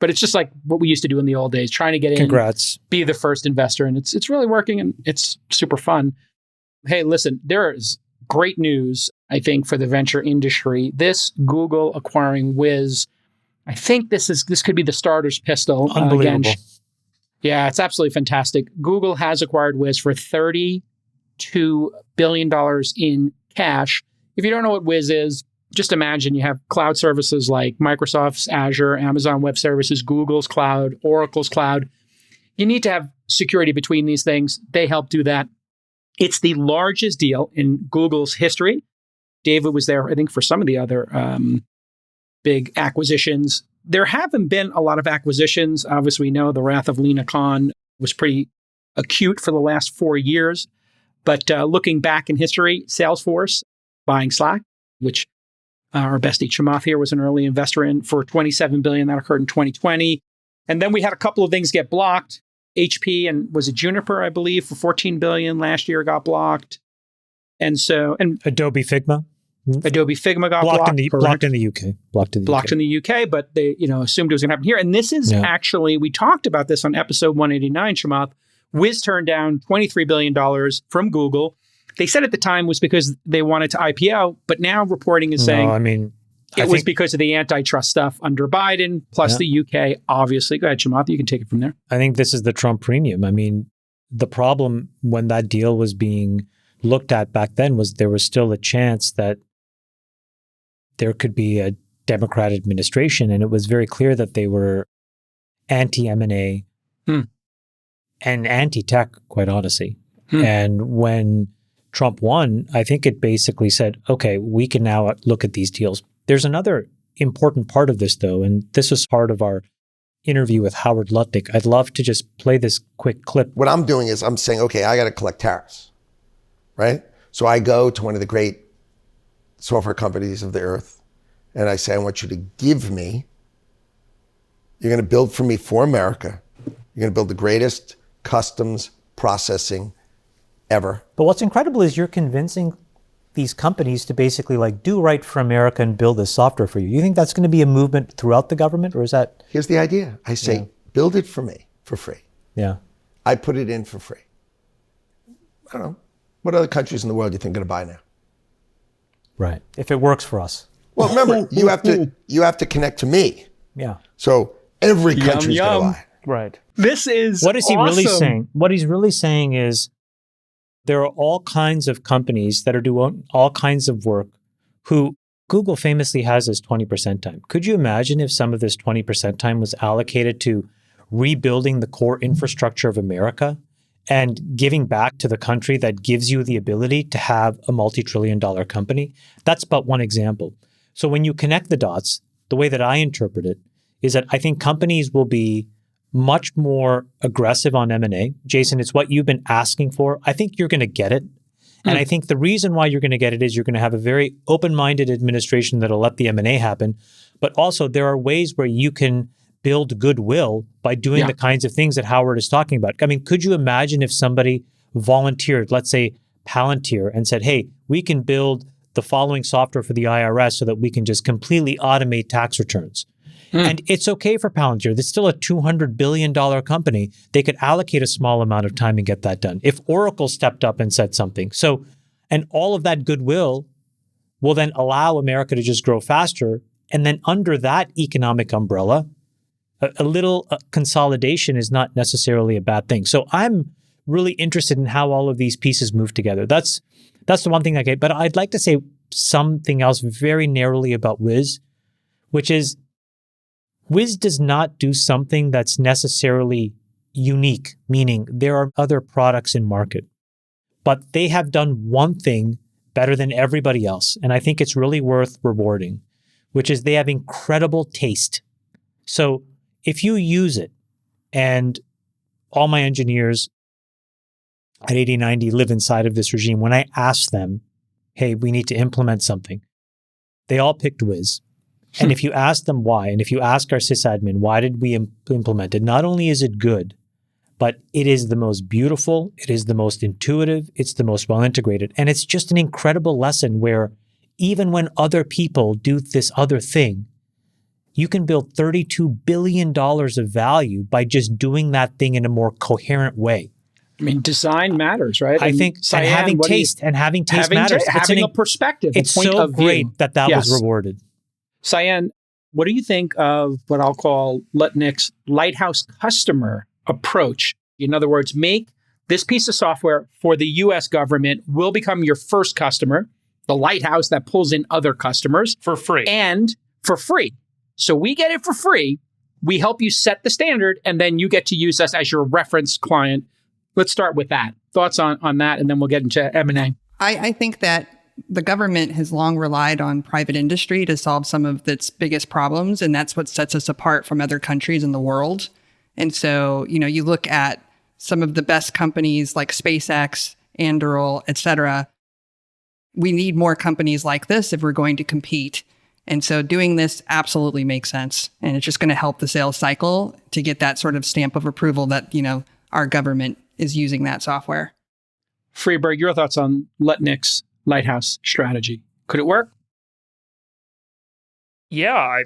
But it's just like what we used to do in the old days, trying to get in, Congrats. Be the first investor. And it's really working, and it's super fun. Hey, listen, there is great news, I think, for the venture industry. This Google acquiring Wiz, I think this could be the starter's pistol. Unbelievable. Yeah, it's absolutely fantastic. Google has acquired Wiz for $32 billion in cash. If you don't know what Wiz is, just imagine you have cloud services like Microsoft's Azure, Amazon Web Services, Google's cloud, Oracle's cloud. You need to have security between these things. They help do that. It's the largest deal in Google's history. David was there, I think, for some of the other big acquisitions. There haven't been a lot of acquisitions. Obviously, we know the wrath of Lena Khan was pretty acute for the last 4 years. But looking back in history, Salesforce buying Slack, which our bestie Chamath here was an early investor in, for $27 billion. That occurred in 2020. And then we had a couple of things get blocked. HP and was it Juniper, I believe, for $14 billion last year got blocked. And Adobe Figma got blocked. Blocked in the UK. Blocked in the UK, but they assumed it was going to happen here. And this is actually, we talked about this on episode 189, Chamath. Wiz turned down $23 billion from Google. They said at the time was because they wanted to IPO, but now reporting is saying it was because of the antitrust stuff under Biden, plus the UK, obviously. Go ahead, Chamath, you can take it from there. I think this is the Trump premium. I mean, the problem when that deal was being looked at back then was there was still a chance that there could be a Democrat administration, and it was very clear that they were anti-M&A and anti-tech, quite honestly. And when Trump won, I think it basically said, okay, we can now look at these deals. There's another important part of this, though, and this was part of our interview with Howard Lutnick. I'd love to just play this quick clip. What I'm doing is I'm saying, okay, I got to collect tariffs, right? So I go to one of the great software companies of the earth, and I say, I want you to give me, you're going to build for me for America. You're going to build the greatest customs processing ever. But what's incredible is you're convincing these companies to basically like do right for America and build this software for you. You think that's going to be a movement throughout the government, or is that? Here's the idea. I say, build it for me for free. Yeah. I put it in for free. I don't know. What other countries in the world do you think are going to buy now? Right. If it works for us. Well, remember, you have to connect to me. Yeah. So every country's going to buy. Right. This is What is he really awesome. saying? What he's really saying is there are all kinds of companies that are doing all kinds of work who Google famously has as 20% time. Could you imagine if some of this 20% time was allocated to rebuilding the core infrastructure of America and giving back to the country that gives you the ability to have a multi-trillion-dollar company? That's but one example. So when you connect the dots, the way that I interpret it is that I think companies will be much more aggressive on M&A. Jason, it's what you've been asking for. I think you're going to get it. And I think the reason why you're going to get it is you're going to have a very open-minded administration that'll let the M&A happen. But also there are ways where you can build goodwill by doing the kinds of things that Howard is talking about. I mean, could you imagine if somebody volunteered, let's say Palantir, and said, hey, we can build the following software for the IRS so that we can just completely automate tax returns. And it's okay for Palantir. It's still a $200 billion company. They could allocate a small amount of time and get that done. If Oracle stepped up and said something. So, and all of that goodwill will then allow America to just grow faster. And then under that economic umbrella, a little consolidation is not necessarily a bad thing. So I'm really interested in how all of these pieces move together. That's the one thing I get. But I'd like to say something else very narrowly about Wiz, which is Wiz does not do something that's necessarily unique, meaning there are other products in market, but they have done one thing better than everybody else. And I think it's really worth rewarding, which is they have incredible taste. So if you use it, and all my engineers at 8090 live inside of this regime, when I ask them, hey, we need to implement something, they all picked Wiz. And if you ask them why, and if you ask our sysadmin, why did we implement it? Not only is it good, but it is the most beautiful, it is the most intuitive, it's the most well integrated. And it's just an incredible lesson where even when other people do this other thing, you can build $32 billion of value by just doing that thing in a more coherent way. I mean, design matters, right? I think Cyan, and having taste matters. Having a perspective, it's a point so of view. great that was rewarded. Cyan, what do you think of what I'll call Lutnick's lighthouse customer approach? In other words, make this piece of software for the US government will become your first customer, the lighthouse that pulls in other customers. For free. And for free. So we get it for free. We help you set the standard, and then you get to use us as your reference client. Let's start with that. Thoughts on that, and then we'll get into M&A. I think that the government has long relied on private industry to solve some of its biggest problems, and that's what sets us apart from other countries in the world. And so, you look at some of the best companies like SpaceX, Anduril, et cetera. We need more companies like this if we're going to compete. And so doing this absolutely makes sense. And it's just going to help the sales cycle to get that sort of stamp of approval that, our government is using that software. Freeberg, your thoughts on Lutnick's lighthouse strategy? Could it work? Yeah, I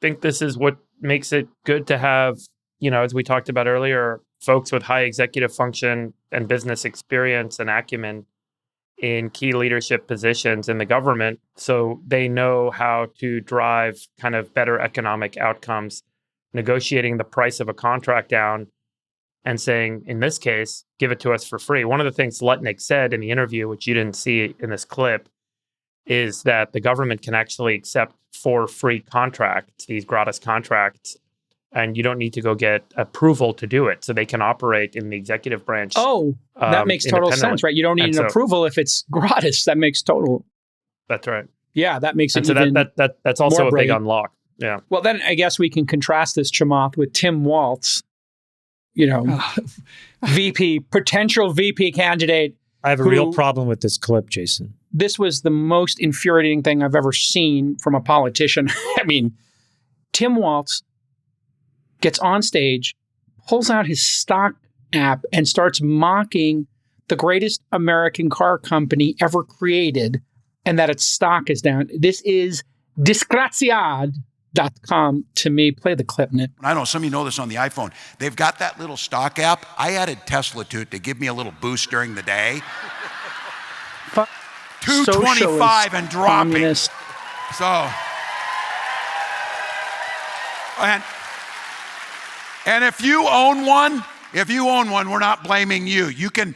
think this is what makes it good to have, as we talked about earlier, folks with high executive function and business experience and acumen in key leadership positions in the government, so they know how to drive kind of better economic outcomes, negotiating the price of a contract down and saying, in this case, give it to us for free. One of the things Lutnick said in the interview, which you didn't see in this clip, is that the government can actually accept for free contracts, these gratis contracts, and you don't need to go get approval to do it. So they can operate in the executive branch. Oh, that makes total sense, right? You don't need an approval if it's gratis. That makes total. That's right. Yeah, that makes it so even that's also more a big brilliant. unlock. Yeah. Well, then I guess we can contrast this, Chamath, with Tim Walz, potential VP candidate. I have a real problem with this clip, Jason. This was the most infuriating thing I've ever seen from a politician. I mean, Tim Walz gets on stage, pulls out his stock app, and starts mocking the greatest American car company ever created, and that its stock is down. This is disgraziad.com to me. Play the clip, Nick. I know some of you know this on the iPhone. They've got that little stock app. I added Tesla to it to give me a little boost during the day. 225 and dropping. Communist. So, and if you own one, we're not blaming you. You can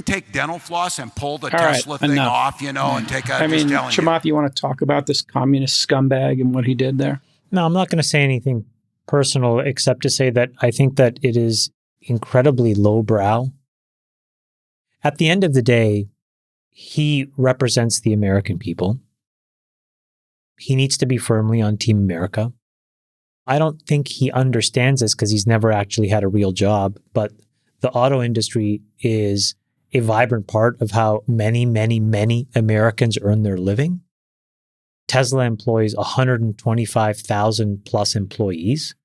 take dental floss and pull the Tesla thing off, and take out. Chamath, you want to talk about this communist scumbag and what he did there? No, I'm not going to say anything personal except to say that I think that it is incredibly lowbrow. At the end of the day, he represents the American people. He needs to be firmly on Team America. I don't think he understands this because he's never actually had a real job, but the auto industry is a vibrant part of how many, many, many Americans earn their living. Tesla employs 125,000 plus employees.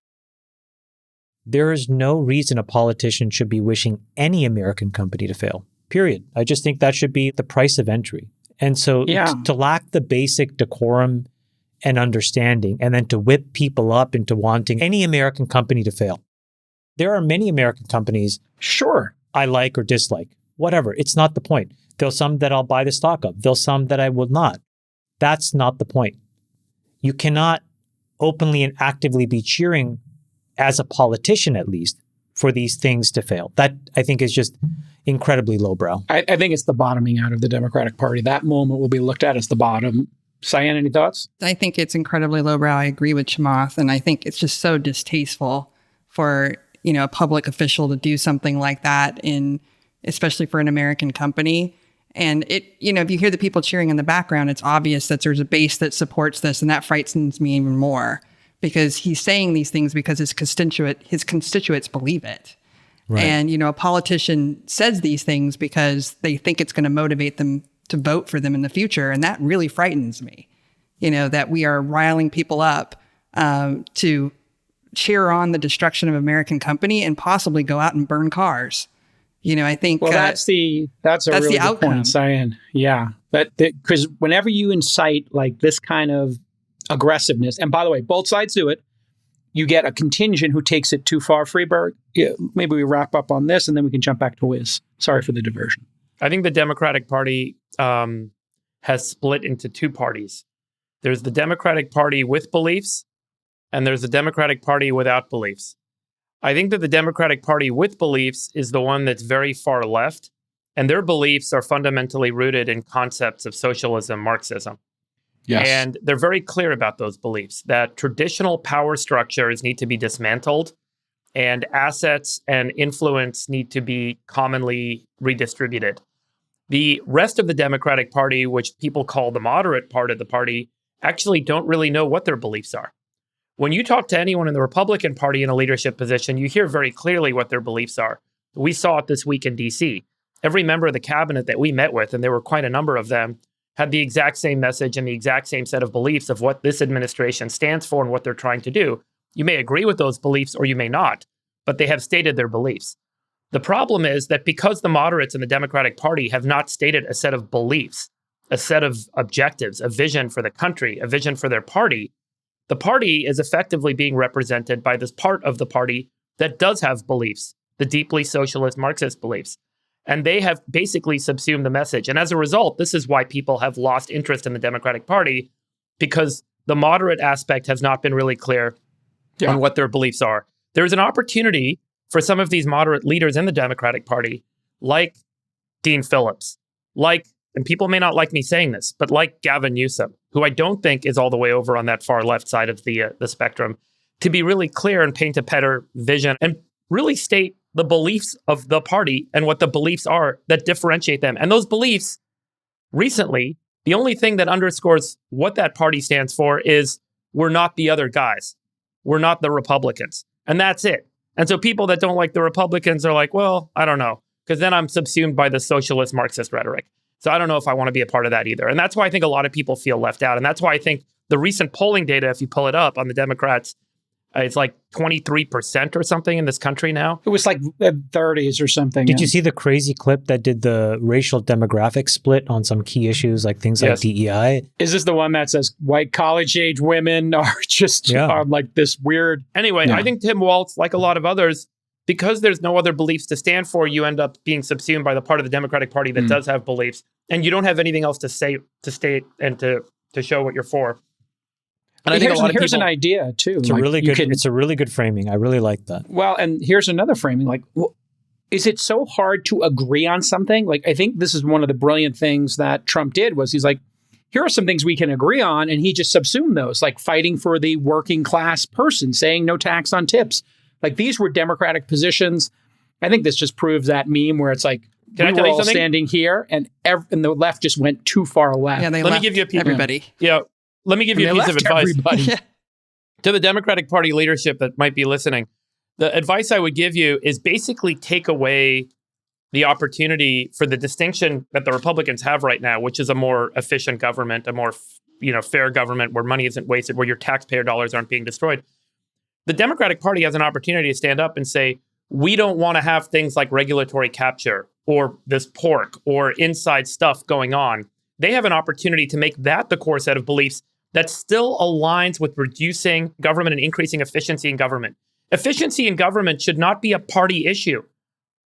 There is no reason a politician should be wishing any American company to fail, period. I just think that should be the price of entry. And so to lack the basic decorum and understanding, and then to whip people up into wanting any American company to fail. There are many American companies, sure, I like or dislike, whatever. It's not the point. There's some that I'll buy the stock of. There's some that I will not. That's not the point. You cannot openly and actively be cheering, as a politician at least, for these things to fail. That, I think, is just incredibly lowbrow. I think it's the bottoming out of the Democratic Party. That moment will be looked at as the bottom. Cyan, any thoughts? I think it's incredibly lowbrow. I agree with Chamath, and I think it's just so distasteful for a public official to do something like that, especially for an American company. And if you hear the people cheering in the background, it's obvious that there's a base that supports this, and that frightens me even more because he's saying these things because his constituents believe it. Right. And a politician says these things because they think it's going to motivate them to vote for them in the future. And that really frightens me, that we are riling people up to cheer on the destruction of American company and possibly go out and burn cars. I think that's a really good outcome. Point, Cyan. Yeah, because whenever you incite like this kind of aggressiveness, and by the way, both sides do it, you get a contingent who takes it too far. Freeberg, maybe we wrap up on this and then we can jump back to Wiz. Sorry for the diversion. I think the Democratic Party has split into two parties. There's the Democratic Party with beliefs, and there's the Democratic Party without beliefs. I think that the Democratic Party with beliefs is the one that's very far left, and their beliefs are fundamentally rooted in concepts of socialism, Marxism. Yes. And they're very clear about those beliefs, that traditional power structures need to be dismantled, and assets and influence need to be commonly redistributed. The rest of the Democratic Party, which people call the moderate part of the party, actually don't really know what their beliefs are. When you talk to anyone in the Republican Party in a leadership position, you hear very clearly what their beliefs are. We saw it this week in D.C. Every member of the cabinet that we met with, and there were quite a number of them, had the exact same message and the exact same set of beliefs of what this administration stands for and what they're trying to do. You may agree with those beliefs or you may not, but they have stated their beliefs. The problem is that because the moderates in the Democratic Party have not stated a set of beliefs, a set of objectives, a vision for the country, a vision for their party, the party is effectively being represented by this part of the party that does have beliefs, the deeply socialist Marxist beliefs. And they have basically subsumed the message. And as a result, this is why people have lost interest in the Democratic Party, because the moderate aspect has not been really clear on what their beliefs are. There's an opportunity for some of these moderate leaders in the Democratic Party, like Dean Phillips, like and people may not like me saying this, but like Gavin Newsom, who I don't think is all the way over on that far left side of the spectrum, to be really clear and paint a better vision and really state the beliefs of the party and what the beliefs are that differentiate them. And those beliefs, recently, the only thing that underscores what that party stands for is we're not the other guys. We're not the Republicans. And that's it. And so people that don't like the Republicans are like, well, I don't know, because then I'm subsumed by the socialist Marxist rhetoric. So I don't know if I want to be a part of that either. And that's why I think a lot of people feel left out. And that's why I think the recent polling data, if you pull it up on the Democrats, it's like 23% or something in this country now. It was like 30s or something. Did you see the crazy clip that did the racial demographic split on some key issues like things like DEI? Is this the one that says white college-age women are just are like this weird... Anyway, I think Tim Walz, like a lot of others, because there's no other beliefs to stand for, you end up being subsumed by the part of the Democratic Party that does have beliefs, and you don't have anything else to say, to state, and to show what you're for. And I think here's an idea too. It's it's a really good framing. I really like that. Well, and here's another framing. Like, is it so hard to agree on something? Like, I think this is one of the brilliant things that Trump did was he's like, here are some things we can agree on, and he just subsumed those, like fighting for the working class person, saying no tax on tips. Like, these were Democratic positions. I think this just proves that meme where it's like, we were all standing here, and the left just went too far left. Yeah, Let me give you a piece. Everybody. Yeah. Let me give you a piece of advice to the Democratic Party leadership that might be listening. The advice I would give you is basically take away the opportunity for the distinction that the Republicans have right now, which is a more efficient government, a more fair government where money isn't wasted, where your taxpayer dollars aren't being destroyed. The Democratic Party has an opportunity to stand up and say, we don't want to have things like regulatory capture or this pork or inside stuff going on. They have an opportunity to make that the core set of beliefs that still aligns with reducing government and increasing efficiency in government. Efficiency in government should not be a party issue.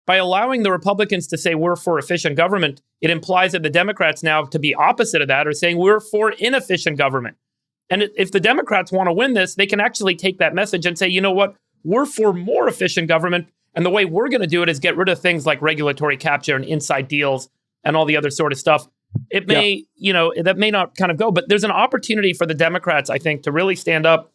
By allowing the Republicans to say we're for efficient government, it implies that the Democrats now, to be opposite of that, are saying we're for inefficient government. And if the Democrats want to win this, they can actually take that message and say, you know what, we're for more efficient government. And the way we're going to do it is get rid of things like regulatory capture and inside deals and all the other sort of stuff. It may, that may not kind of go, but there's an opportunity for the Democrats, I think, to really stand up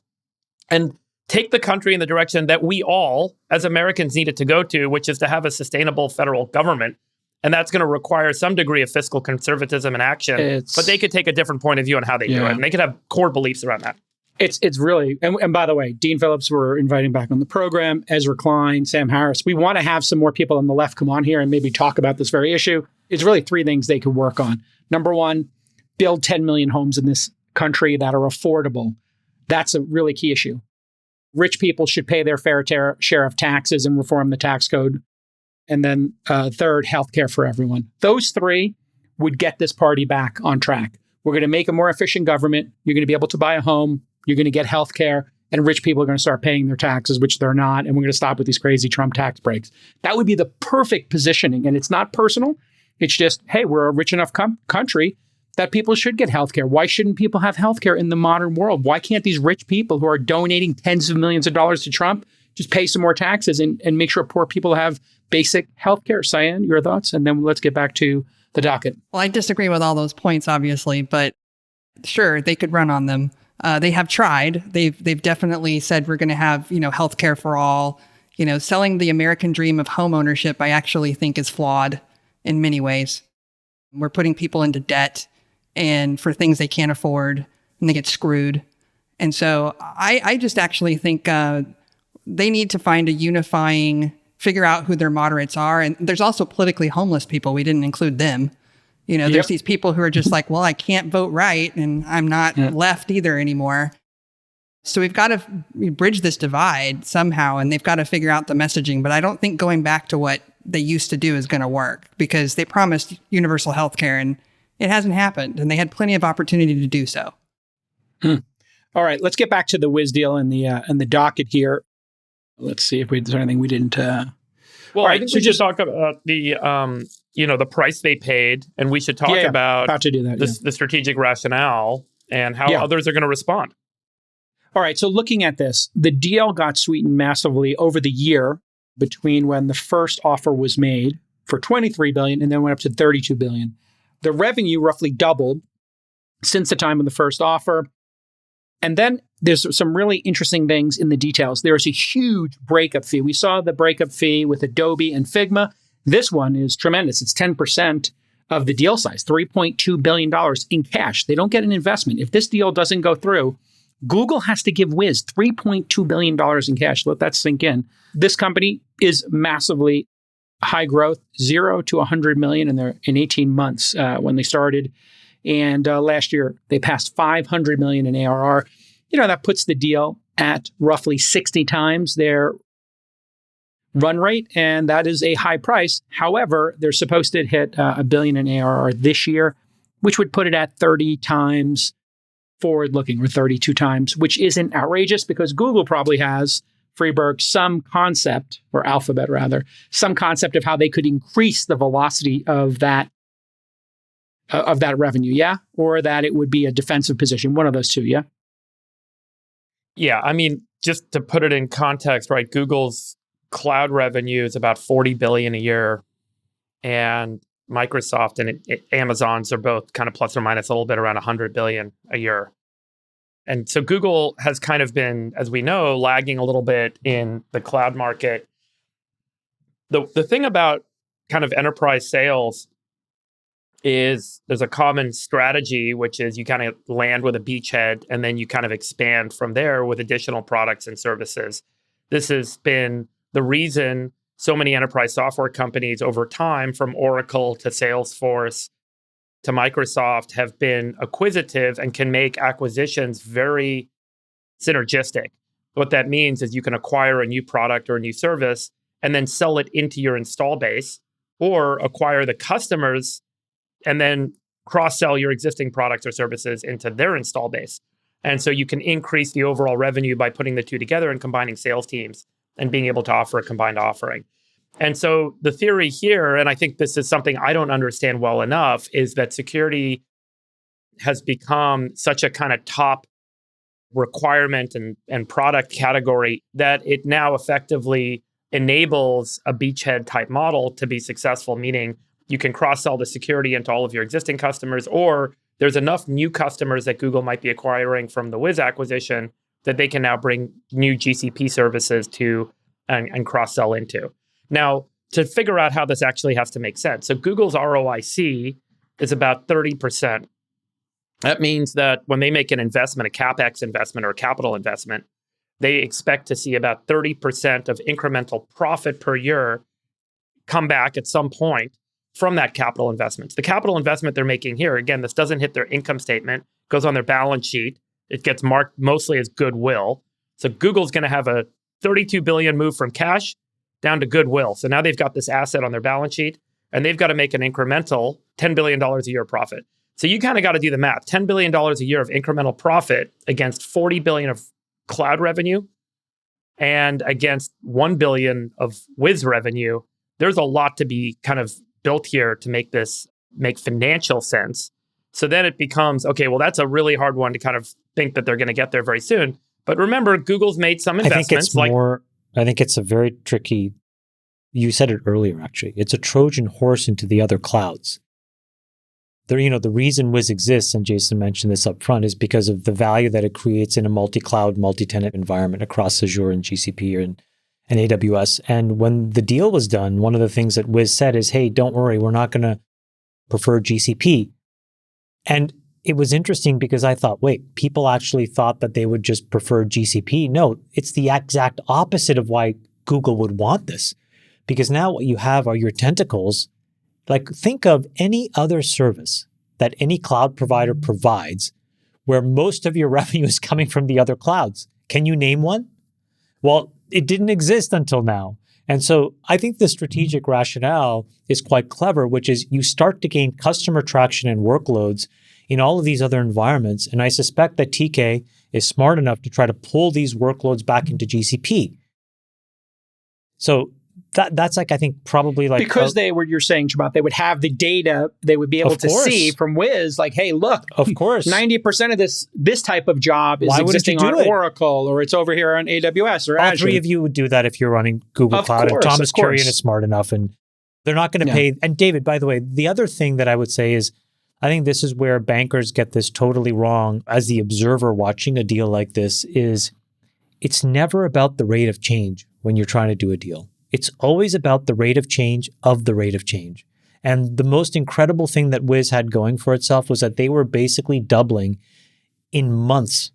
and take the country in the direction that we all, as Americans, need it to go to, which is to have a sustainable federal government. And that's going to require some degree of fiscal conservatism and action. But they could take a different point of view on how they do it. And they could have core beliefs around that. It's really, and by the way, Dean Phillips, we're inviting back on the program, Ezra Klein, Sam Harris. We want to have some more people on the left come on here and maybe talk about this very issue. It's really three things they could work on. Number one, build 10 million homes in this country that are affordable. That's a really key issue. Rich people should pay their fair share of taxes and reform the tax code. And then third, healthcare for everyone. Those three would get this party back on track. We're going to make a more efficient government. You're going to be able to buy a home. You're going to get healthcare. And rich people are going to start paying their taxes, which they're not. And we're going to stop with these crazy Trump tax breaks. That would be the perfect positioning. And it's not personal. It's just, hey, we're a rich enough country that people should get healthcare. Why shouldn't people have healthcare in the modern world? Why can't these rich people who are donating tens of millions of dollars to Trump just pay some more taxes and make sure poor people have basic healthcare? Cyan, your thoughts? And then let's get back to the docket. Well, I disagree with all those points, obviously, but sure, they could run on them. They have tried. They've definitely said we're going to have, healthcare for all. Selling the American dream of home ownership, I actually think is flawed in many ways. We're putting people into debt and for things they can't afford, and they get screwed. And so I just actually think they need to find a figure out who their moderates are. And there's also politically homeless people. We didn't include them. There's these people who are just like, well, I can't vote right and I'm not left either anymore. So we've got to bridge this divide somehow, and they've got to figure out the messaging. But I don't think going back to what they used to do is going to work, because they promised universal health care and it hasn't happened. And they had plenty of opportunity to do so. All right, let's get back to the whiz deal and the docket here. Let's see if there's anything we didn't. I think we should talk about the price they paid, and we should talk about how to do that, the strategic rationale and how others are going to respond. All right, so looking at this, the deal got sweetened massively over the year between when the first offer was made for $23 billion and then went up to $32 billion. The revenue roughly doubled since the time of the first offer. And then there's some really interesting things in the details. There's a huge breakup fee. We saw the breakup fee with Adobe and Figma. This one is tremendous. It's 10% of the deal size, $3.2 billion in cash. They don't get an investment. If this deal doesn't go through, Google has to give Wiz $3.2 billion in cash. Let that sink in. This company is massively high growth, 0 to 100 million in 18 months when they started. And last year, they passed 500 million in ARR. That puts the deal at roughly 60 times their run rate, and that is a high price. However, they're supposed to hit $1 billion in ARR this year, which would put it at 30 times forward-looking, or 32 times, which isn't outrageous because Google probably has, Freeberg, some concept, or Alphabet rather, some concept of how they could increase the velocity of that revenue, yeah? Or that it would be a defensive position, one of those two, yeah? Yeah, I mean, just to put it in context, right? Google's cloud revenue is about $40 billion a year, and Microsoft and Amazon's are both kind of plus or minus a little bit around $100 billion a year. And so Google has kind of been, as we know, lagging a little bit in the cloud market. The thing about kind of enterprise sales is there's a common strategy, which is you kind of land with a beachhead and then you kind of expand from there with additional products and services. This has been the reason so many enterprise software companies over time, from Oracle to Salesforce to Microsoft, have been acquisitive and can make acquisitions very synergistic. What that means is you can acquire a new product or a new service and then sell it into your install base, or acquire the customers and then cross-sell your existing products or services into their install base. And so you can increase the overall revenue by putting the two together and combining sales teams and being able to offer a combined offering. And so the theory here, and I think this is something I don't understand well enough, is that security has become such a kind of top requirement and product category that it now effectively enables a beachhead type model to be successful, meaning you can cross-sell the security into all of your existing customers, or there's enough new customers that Google might be acquiring from the Wiz acquisition that they can now bring new GCP services to and cross-sell into. Now, to figure out how this actually has to make sense. So Google's ROIC is about 30%. That means that when they make an investment, a CapEx investment or a capital investment, they expect to see about 30% of incremental profit per year come back at some point from that capital investment. The capital investment they're making here, again, this doesn't hit their income statement, goes on their balance sheet. It gets marked mostly as goodwill. So Google's going to have a $32 billion move from cash down to goodwill. So now they've got this asset on their balance sheet, and they've got to make an incremental $10 billion a year profit. So you kind of got to do the math. $10 billion a year of incremental profit against $40 billion of cloud revenue and against $1 billion of Wiz revenue. There's a lot to be kind of built here to make this make financial sense. So then it becomes, okay, well, that's a really hard one to kind of think that they're going to get there very soon. But remember, Google's made some investments. I think it's a very tricky, you said it earlier, actually. It's a Trojan horse into the other clouds. The reason Wiz exists, and Jason mentioned this up front, is because of the value that it creates in a multi-cloud, multi-tenant environment across Azure and GCP and AWS. And when the deal was done, one of the things that Wiz said is, hey, don't worry, we're not going to prefer GCP. And it was interesting because I thought, wait, people actually thought that they would just prefer GCP. No, it's the exact opposite of why Google would want this. Because now what you have are your tentacles. Like, think of any other service that any cloud provider provides where most of your revenue is coming from the other clouds. Can you name one? Well, it didn't exist until now. And so I think the strategic rationale is quite clever, which is you start to gain customer traction and workloads in all of these other environments. And I suspect that TK is smart enough to try to pull these workloads back into GCP. So that's like, I think probably like... Because you're saying, Chamath, they would have the data, they would be able to see from Wiz, like, hey, look, of course, 90% of this type of job is existing on Oracle, or it's over here on AWS or Azure. All three of you would do that if you're running Google Cloud. And Thomas Kurian is smart enough, and they're not going to pay. And David, by the way, the other thing that I would say is I think this is where bankers get this totally wrong as the observer watching a deal like this is it's never about the rate of change when you're trying to do a deal. It's always about the rate of change of the rate of change. And the most incredible thing that Wiz had going for itself was that they were basically doubling in months.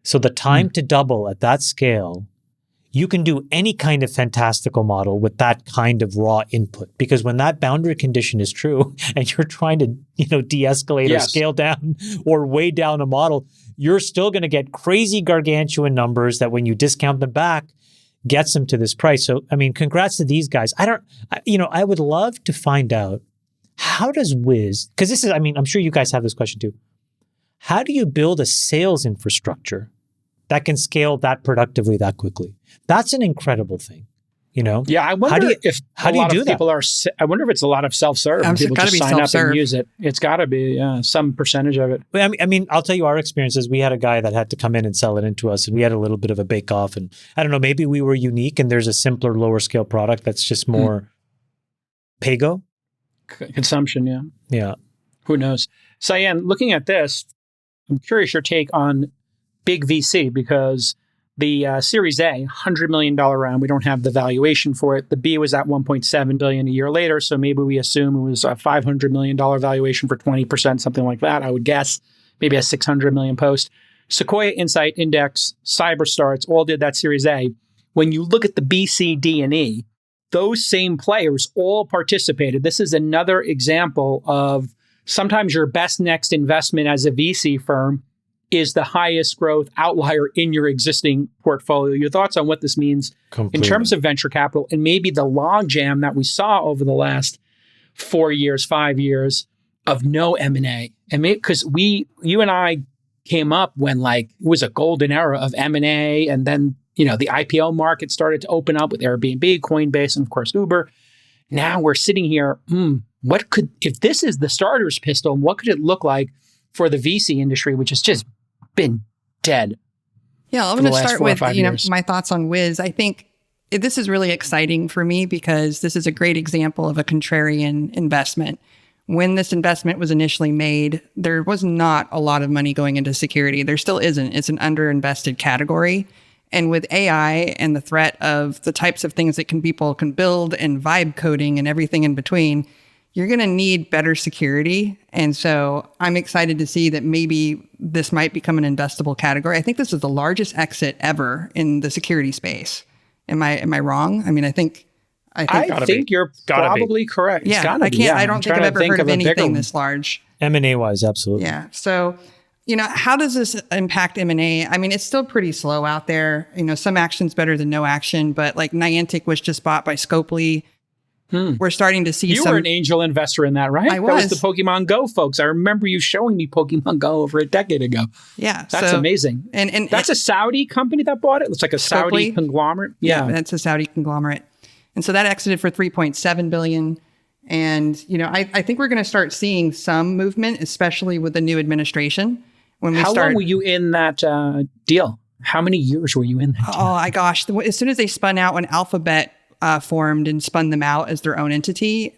So the time to double at that scale, you can do any kind of fantastical model with that kind of raw input. Because when that boundary condition is true and you're trying to, de-escalate or scale down or weigh down a model, you're still going to get crazy gargantuan numbers that when you discount them back, gets them to this price. So, I mean, congrats to these guys. I would love to find out, how does Wiz, because this is, I'm sure you guys have this question too. How do you build a sales infrastructure that can scale that productively that quickly? That's an incredible thing, Yeah, I wonder if how do you do that? People are. I wonder if it's a lot of self-serve. People just sign up and use it. It's got to be some percentage of it. Well, I'll tell you our experiences. We had a guy that had to come in and sell it into us, and we had a little bit of a bake-off. And I don't know, maybe we were unique, and there's a simpler, lower-scale product that's just more pay-go. Consumption, yeah. Yeah. Who knows? Cyan, looking at this, I'm curious your take on big VC, because the Series A, $100 million round, we don't have the valuation for it. The B was at $1.7 billion a year later, so maybe we assume it was a $500 million valuation for 20%, something like that, I would guess. Maybe a $600 million post. Sequoia Insight Index, Cyberstarts, all did that Series A. When you look at the B, C, D, and E, those same players all participated. This is another example of sometimes your best next investment as a VC firm is the highest growth outlier in your existing portfolio. Your thoughts on what this means in terms of venture capital and maybe the logjam that we saw over the last 4 years, 5 years of no M&A. And because you and I came up when it was a golden era of M&A, and then the IPO market started to open up with Airbnb, Coinbase, and of course Uber. Now we're sitting here. If this is the starter's pistol, what could it look like for the VC industry, which has just been dead? Yeah, I'm going to start with my thoughts on Wiz. I think this is really exciting for me because this is a great example of a contrarian investment. When this investment was initially made, there was not a lot of money going into security. There still isn't. It's an underinvested category. And with AI and the threat of the types of things that people can build and vibe coding and everything in between, you're going to need better security. And so I'm excited to see that maybe this might become an investable category. I think this is the largest exit ever in the security space. Am I wrong? I think you're probably correct. Yeah, I don't think I've ever heard of anything this large. M&A wise, absolutely. Yeah. So, how does this impact M&A? It's still pretty slow out there. Some action's better than no action, but Niantic was just bought by Scopely. We're starting to see You were an angel investor in that, right? I was. That was the Pokemon Go folks. I remember you showing me Pokemon Go over a decade ago. Yeah. That's amazing. And that's a Saudi company that bought it? It's like a Saudi conglomerate? Yeah, that's a Saudi conglomerate. And so that exited for $3.7 billion. And, I think we're going to start seeing some movement, especially with the new administration. How long were you in that deal? How many years were you in that deal? Oh, my gosh. As soon as they spun out, when Alphabet formed and spun them out as their own entity,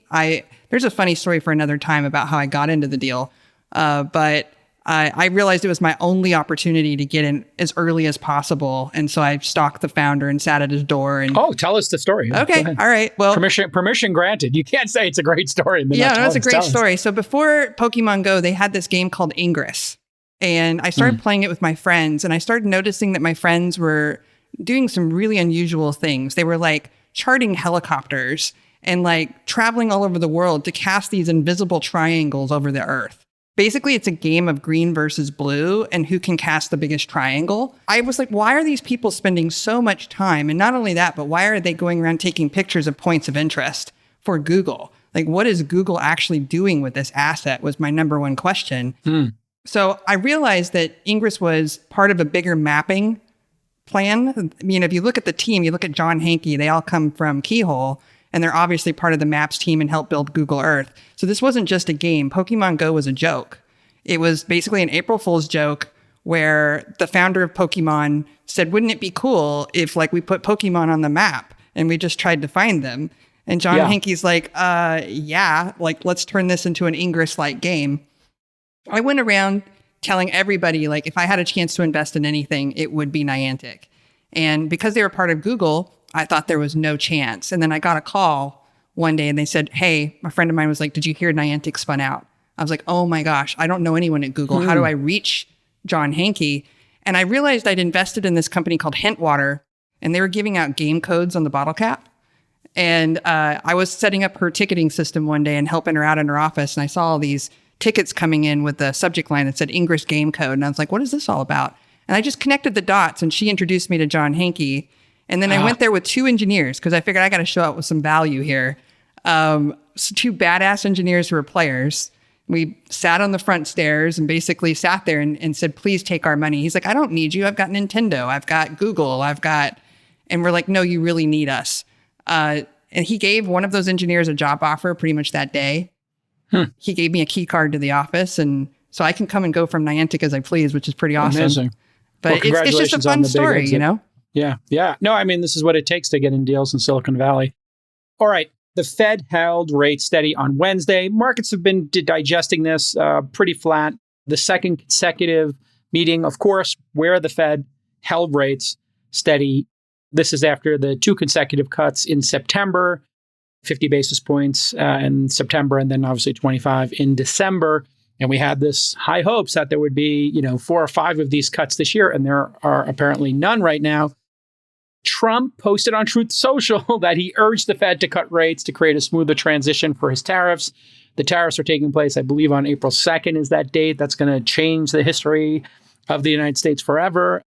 there's a funny story for another time about how I got into the deal. But I realized it was my only opportunity to get in as early as possible. And so I stalked the founder and sat at his door. And tell us the story. Okay. All right. Well, permission granted. You can't say it's a great story. It's a great story. So before Pokemon Go, they had this game called Ingress. And I started playing it with my friends, and I started noticing that my friends were doing some really unusual things. They were charting helicopters and traveling all over the world to cast these invisible triangles over the earth. Basically, it's a game of green versus blue and who can cast the biggest triangle. I was like, why are these people spending so much time? And not only that, but why are they going around taking pictures of points of interest for Google? What is Google actually doing with this asset was my number one question. So I realized that Ingress was part of a bigger mapping plan. If you look at the team, you look at John Hankey, they all come from Keyhole, and they're obviously part of the Maps team and helped build Google Earth. So this wasn't just a game. Pokemon Go was a joke. It was basically an April Fool's joke where the founder of Pokemon said, wouldn't it be cool if we put Pokemon on the map and we just tried to find them? And John Hankey's let's turn this into an Ingress-like game. I went around telling everybody, like, if I had a chance to invest in anything, it would be Niantic. And because they were part of Google, I thought there was no chance. And then I got a call one day and they said, hey, a friend of mine was like, did you hear Niantic spun out? I was like, oh my gosh, I don't know anyone at Google. How do I reach John Hanke? And I realized I'd invested in this company called Hentwater, and they were giving out game codes on the bottle cap. And I was setting up her ticketing system one day and helping her out in her office. And I saw all these tickets coming in with the subject line that said Ingress game code. And I was like, what is this all about? And I just connected the dots, and she introduced me to John Hanke. And then I went there with 2 engineers because I figured I got to show up with some value here. So 2 badass engineers who were players. We sat on the front stairs and basically sat there and said, please take our money. He's like, I don't need you. I've got Nintendo. I've got Google. And we're like, no, you really need us. And he gave one of those engineers a job offer pretty much that day. He gave me a key card to the office. And so I can come and go from Niantic as I please, which is pretty awesome. Amazing. But it's just a fun story, you know? Yeah. Yeah. No, I mean, this is what it takes to get in deals in Silicon Valley. All right. The Fed held rates steady on Wednesday. Markets have been digesting this pretty flat. The second consecutive meeting, of course, where the Fed held rates steady. This is after the 2 consecutive cuts in September, 50 basis points in September, and then obviously 25 in December. And we had this high hopes that there would be, 4 or 5 of these cuts this year, and there are apparently none right now. Trump posted on Truth Social that he urged the Fed to cut rates to create a smoother transition for his tariffs. The tariffs are taking place, I believe, on April 2nd is that date. That's going to change the history of the United States forever.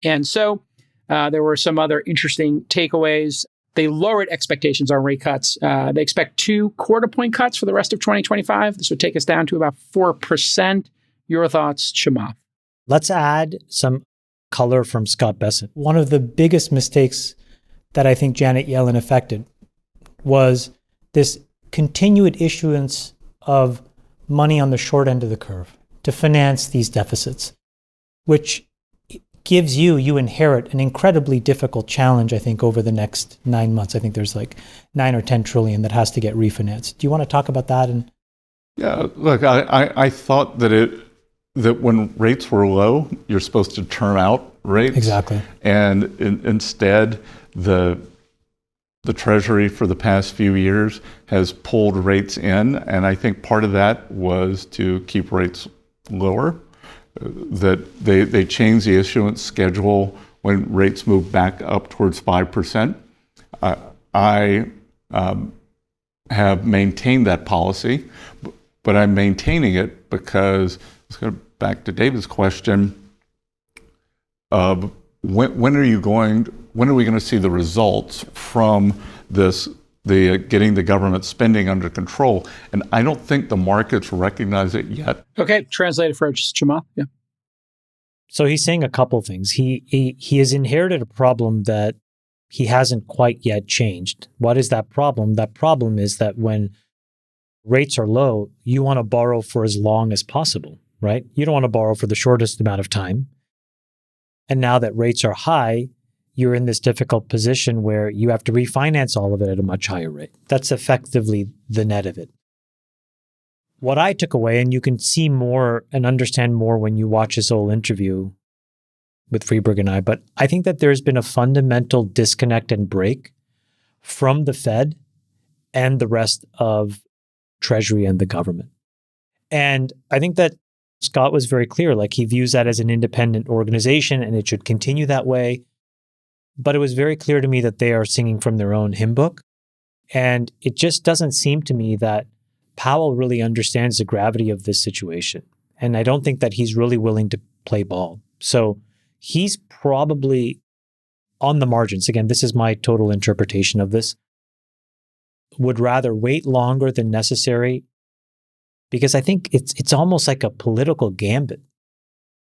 And so there were some other interesting takeaways. They lowered expectations on rate cuts. They expect 2 quarter-point cuts for the rest of 2025. This would take us down to about 4%. Your thoughts, Chamath? Let's add some color from Scott Bessent. One of the biggest mistakes that I think Janet Yellen affected was this continued issuance of money on the short end of the curve to finance these deficits, which gives you inherit an incredibly difficult challenge, I think, over the next 9 months. I think there's like 9 or 10 trillion that has to get refinanced. Do you want to talk about that? Yeah, look, I thought that when rates were low, you're supposed to term out rates. Exactly. And instead, the Treasury for the past few years has pulled rates in. And I think part of that was to keep rates lower. That they changed the issuance schedule when rates moved back up towards 5%. I have maintained that policy, but I'm maintaining it because, let's go back to David's question, of when are we going to see the results from this, getting the government spending under control? And I don't think the markets recognize it yet. Okay, translated for Chamath. Yeah. So he's saying a couple things. He has inherited a problem that he hasn't quite yet changed. What is that problem? That problem is that when rates are low, you want to borrow for as long as possible, right? You don't want to borrow for the shortest amount of time. And now that rates are high, you're in this difficult position where you have to refinance all of it at a much higher rate. That's effectively the net of it. What I took away, and you can see more and understand more when you watch this whole interview with Friedberg and I, but I think that there's been a fundamental disconnect and break from the Fed and the rest of Treasury and the government. And I think that Scott was very clear, like he views that as an independent organization and it should continue that way. But it was very clear to me that they are singing from their own hymn book. And it just doesn't seem to me that Powell really understands the gravity of this situation. And I don't think that he's really willing to play ball. So he's probably on the margins. Again, this is my total interpretation of this. Would rather wait longer than necessary because I think it's almost like a political gambit.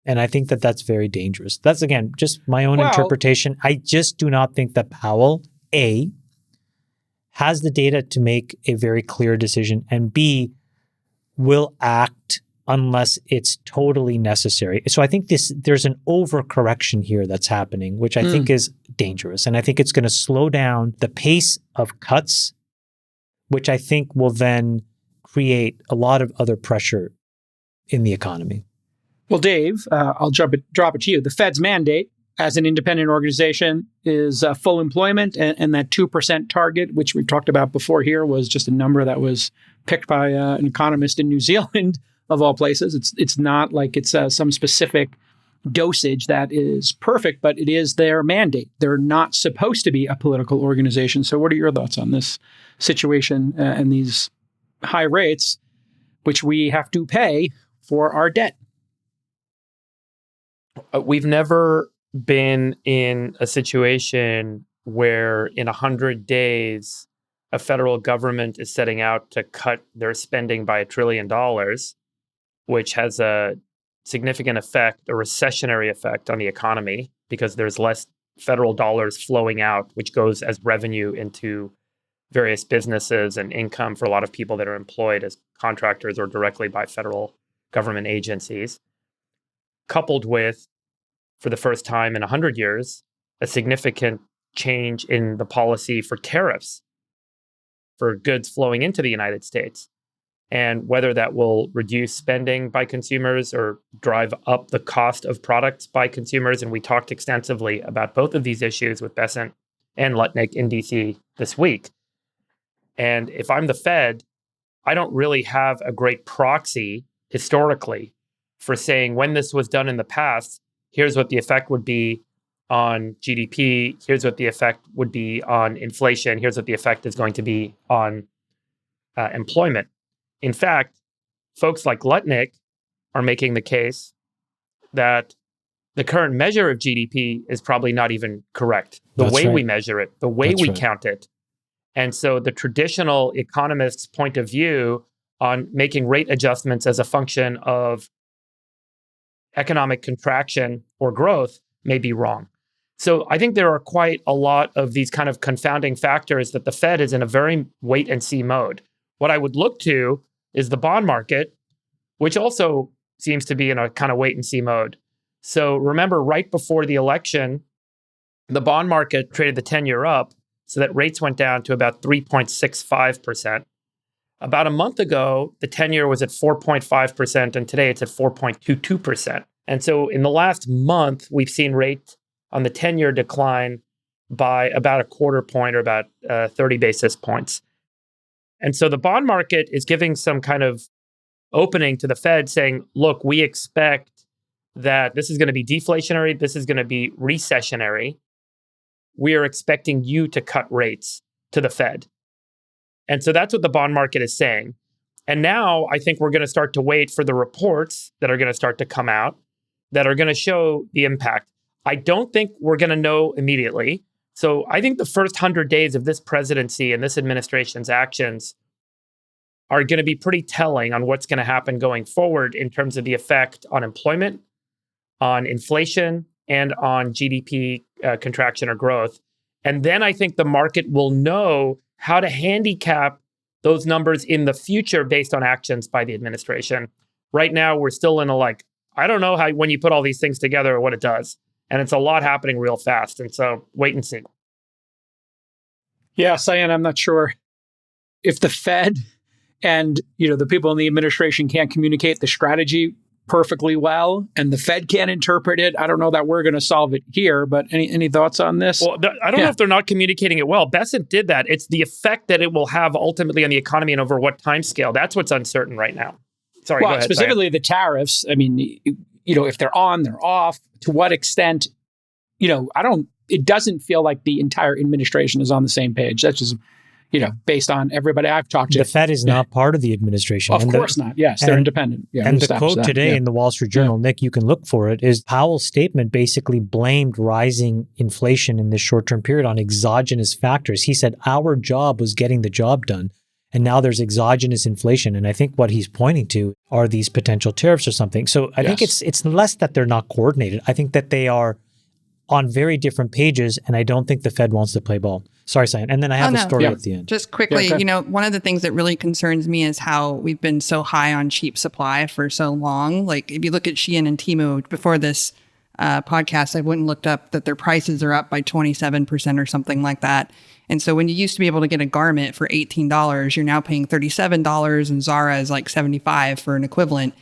And I think that that's very dangerous. That's, again, just my own interpretation. I just do not think that Powell, A, has the data to make a very clear decision, and B, will act unless it's totally necessary. So I think there's an overcorrection here that's happening, which I think is dangerous. And I think it's going to slow down the pace of cuts, which I think will then create a lot of other pressure in the economy. Well, Dave, I'll drop it to you. The Fed's mandate as an independent organization is full employment, and that 2% target, which we've talked about before here, was just a number that was picked by an economist in New Zealand, of all places. It's not like it's some specific dosage that is perfect, but it is their mandate. They're not supposed to be a political organization. So what are your thoughts on this situation and these high rates, which we have to pay for our debt? We've never been in a situation where in 100 days, a federal government is setting out to cut their spending by $1 trillion, which has a significant effect, a recessionary effect on the economy, because there's less federal dollars flowing out, which goes as revenue into various businesses and income for a lot of people that are employed as contractors or directly by federal government agencies, coupled with, for the first time in 100 years, a significant change in the policy for tariffs for goods flowing into the United States. And whether that will reduce spending by consumers or drive up the cost of products by consumers. And we talked extensively about both of these issues with Bessent and Lutnick in DC this week. And if I'm the Fed, I don't really have a great proxy historically for saying when this was done in the past, here's what the effect would be on GDP, here's what the effect would be on inflation, here's what the effect is going to be on employment. In fact, folks like Lutnick are making the case that the current measure of GDP is probably not even correct. The way we measure it, the way we count it. And so the traditional economist's point of view on making rate adjustments as a function of economic contraction or growth may be wrong. So I think there are quite a lot of these kind of confounding factors that the Fed is in a very wait and see mode. What I would look to is the bond market, which also seems to be in a kind of wait and see mode. So remember, right before the election, the bond market traded the 10-year up so that rates went down to about 3.65%. About a month ago, the 10-year was at 4.5%, and today it's at 4.22%. And so in the last month, we've seen rates on the 10-year decline by about a quarter point or about 30 basis points. And so the bond market is giving some kind of opening to the Fed saying, look, we expect that this is going to be deflationary, this is going to be recessionary. We are expecting you to cut rates to the Fed. And so that's what the bond market is saying. And now I think we're going to start to wait for the reports that are going to start to come out that are going to show the impact. I don't think we're going to know immediately. So I think the first 100 days of this presidency and this administration's actions are going to be pretty telling on what's going to happen going forward in terms of the effect on employment, on inflation, and on GDP contraction or growth. And then I think the market will know how to handicap those numbers in the future based on actions by the administration. Right now, we're still in a I don't know how when you put all these things together or what it does. And it's a lot happening real fast. And so wait and see. Yeah, Cyan, I'm not sure if the Fed and the people in the administration can't communicate the strategy perfectly well, and the Fed can't interpret it. I don't know that we're going to solve it here, but any thoughts on this? Well, I don't know if they're not communicating it well. Bessent did that. It's the effect that it will have ultimately on the economy and over what time scale. That's what's uncertain right now. Sorry, go ahead, specifically the tariffs. I mean, if they're on, they're off. To what extent? It doesn't feel like the entire administration is on the same page. That's just, based on everybody I've talked to. The Fed is not part of the administration. Of course not. Yes, they're independent. Yeah, and the quote today in the Wall Street Journal, Nick, you can look for it, is Powell's statement basically blamed rising inflation in this short-term period on exogenous factors. He said, our job was getting the job done. And now there's exogenous inflation. And I think what he's pointing to are these potential tariffs or something. So I think it's less that they're not coordinated. I think that they are on very different pages, and I don't think the Fed wants to play ball. Sorry, Cyan. And then I have a story at the end. Just quickly, one of the things that really concerns me is how we've been so high on cheap supply for so long. Like if you look at Cyan and Temu before this podcast, I went and looked up that their prices are up by 27% or something like that. And so when you used to be able to get a garment for $18, you're now paying $37, and Zara is like $75 for an equivalent.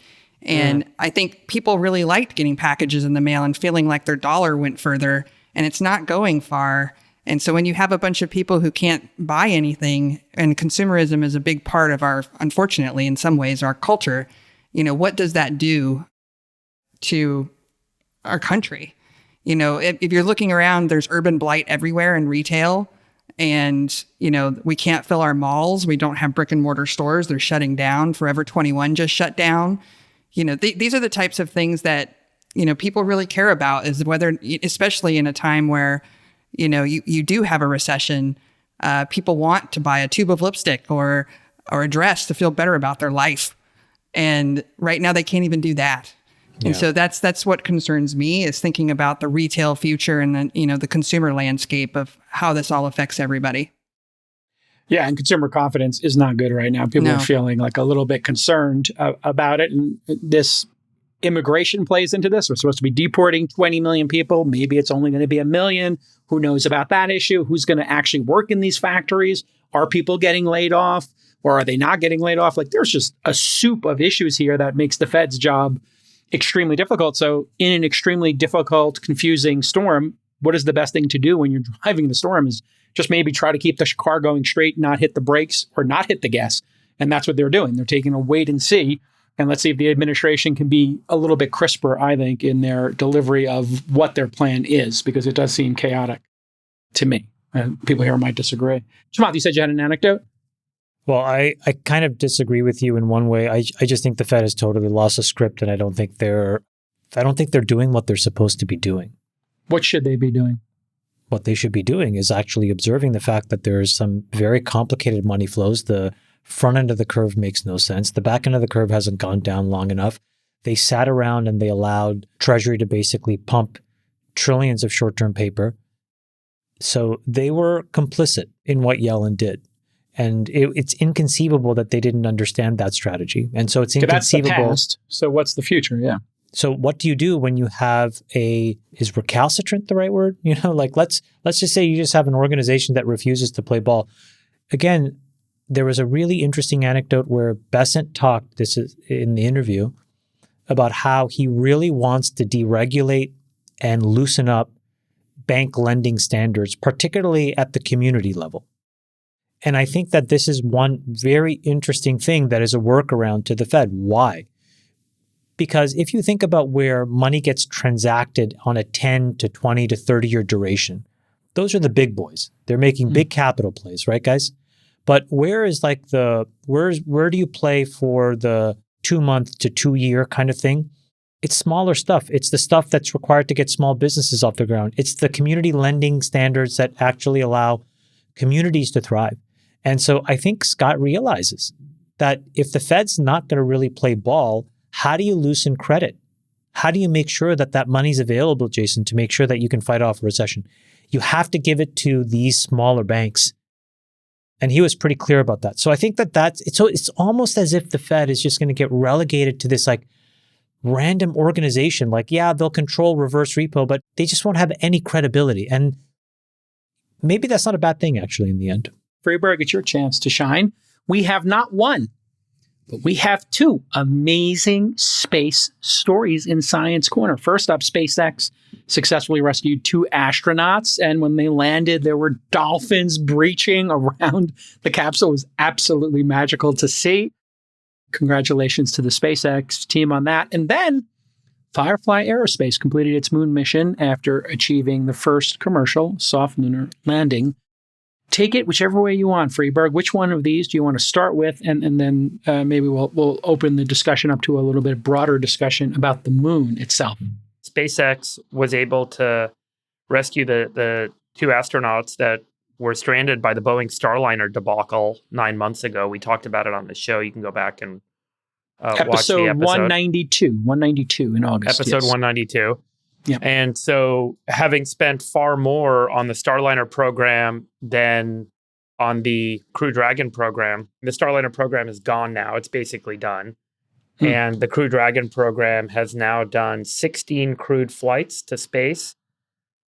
And I think people really liked getting packages in the mail and feeling like their dollar went further, and it's not going far. And so when you have a bunch of people who can't buy anything, and consumerism is a big part of our, unfortunately, in some ways, our culture, what does that do to our country? If you're looking around, there's urban blight everywhere in retail. And, we can't fill our malls. We don't have brick and mortar stores. They're shutting down. Forever 21 just shut down. These are the types of things that, people really care about, is whether, especially in a time where, you do have a recession, people want to buy a tube of lipstick or a dress to feel better about their life. And right now they can't even do that. Yeah. And so that's what concerns me, is thinking about the retail future and then, the consumer landscape of how this all affects everybody. Yeah, and consumer confidence is not good right now. People are feeling like a little bit concerned about it. And this immigration plays into this. We're supposed to be deporting 20 million people. Maybe it's only going to be 1 million. Who knows about that issue? Who's going to actually work in these factories? Are people getting laid off, or are they not getting laid off? Like, there's just a soup of issues here that makes the Fed's job extremely difficult. So in an extremely difficult, confusing storm, what is the best thing to do when you're driving the storm is just maybe try to keep the car going straight, not hit the brakes or not hit the gas. And that's what they're doing. They're taking a wait and see. And let's see if the administration can be a little bit crisper, I think, in their delivery of what their plan is, because it does seem chaotic to me. People here might disagree. Chamath, you said you had an anecdote? Well, I kind of disagree with you in one way. I just think the Fed has totally lost a script, and I don't think they're doing what they're supposed to be doing. What should they be doing? What they should be doing is actually observing the fact that there is some very complicated money flows. The front end of the curve makes no sense. The back end of the curve hasn't gone down long enough. They sat around and they allowed Treasury to basically pump trillions of short-term paper. So they were complicit in what Yellen did. And it's inconceivable that they didn't understand that strategy. And so it's inconceivable. That's the past. So what's the future? Yeah. So what do you do when you have is recalcitrant the right word? Let's just say you just have an organization that refuses to play ball. Again, there was a really interesting anecdote where Besant talked, this is in the interview, about how he really wants to deregulate and loosen up bank lending standards, particularly at the community level. And I think that this is one very interesting thing that is a workaround to the Fed. Why? Because if you think about where money gets transacted on a 10 to 20 to 30-year duration, those are the big boys. They're making big capital plays, right, guys? But where do you play for the 2-month to 2-year kind of thing? It's smaller stuff. It's the stuff that's required to get small businesses off the ground. It's the community lending standards that actually allow communities to thrive. And so I think Scott realizes that if the Fed's not going to really play ball, how do you loosen credit? How do you make sure that money's available, Jason, to make sure that you can fight off a recession? You have to give it to these smaller banks. And he was pretty clear about that. So I think it's almost as if the Fed is just going to get relegated to this random organization. They'll control reverse repo, but they just won't have any credibility. And maybe that's not a bad thing, actually, in the end. Freeberg, it's your chance to shine. We have not one, but we have 2 amazing space stories in Science Corner. First up, SpaceX successfully rescued 2 astronauts, and when they landed, there were dolphins breaching around the capsule. It was absolutely magical to see. Congratulations to the SpaceX team on that. And then Firefly Aerospace completed its moon mission after achieving the first commercial soft lunar landing. Take it whichever way you want, Freeberg. Which one of these do you want to start with? And then maybe we'll open the discussion up to a little bit broader discussion about the moon itself. SpaceX was able to rescue the 2 astronauts that were stranded by the Boeing Starliner debacle 9 months ago. We talked about it on the show. You can go back and watch the episode. 192 in August. Episode 192. Yeah. And so having spent far more on the Starliner program than on the Crew Dragon program, the Starliner program is gone now. It's basically done. And the Crew Dragon program has now done 16 crewed flights to space,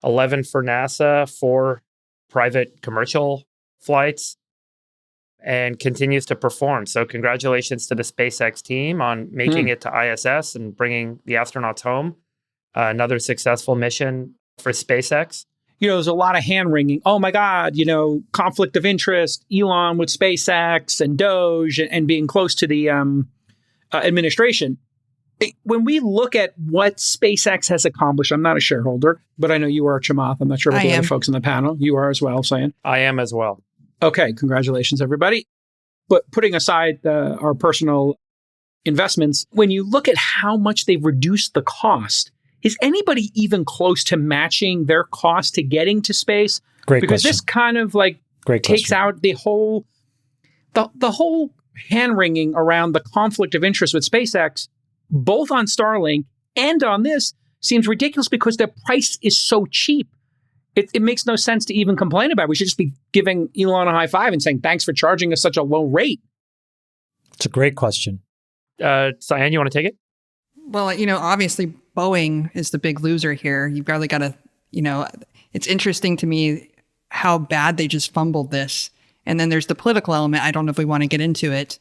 11 for NASA, 4 private commercial flights. and continues to perform. So congratulations to the SpaceX team on making it to ISS and bringing the astronauts home. Another successful mission for SpaceX. There's a lot of hand-wringing. Oh my God, conflict of interest, Elon with SpaceX and Doge and being close to the administration. When we look at what SpaceX has accomplished, I'm not a shareholder, but I know you are, Chamath. I'm not sure about the other folks on the panel. You are as well, Cyan. I am as well. Okay, congratulations, everybody. But putting aside our personal investments, when you look at how much they've reduced the cost, is anybody even close to matching their cost to getting to space? Great question. This kind of takes out the whole hand-wringing around the conflict of interest with SpaceX, both on Starlink and on this, seems ridiculous because their price is so cheap. It makes no sense to even complain about it. We should just be giving Elon a high five and saying, thanks for charging us such a low rate. It's a great question. Cyan, you want to take it? Well, obviously Boeing is the big loser here. You've really got to, it's interesting to me how bad they just fumbled this. And then there's the political element. I don't know if we want to get into it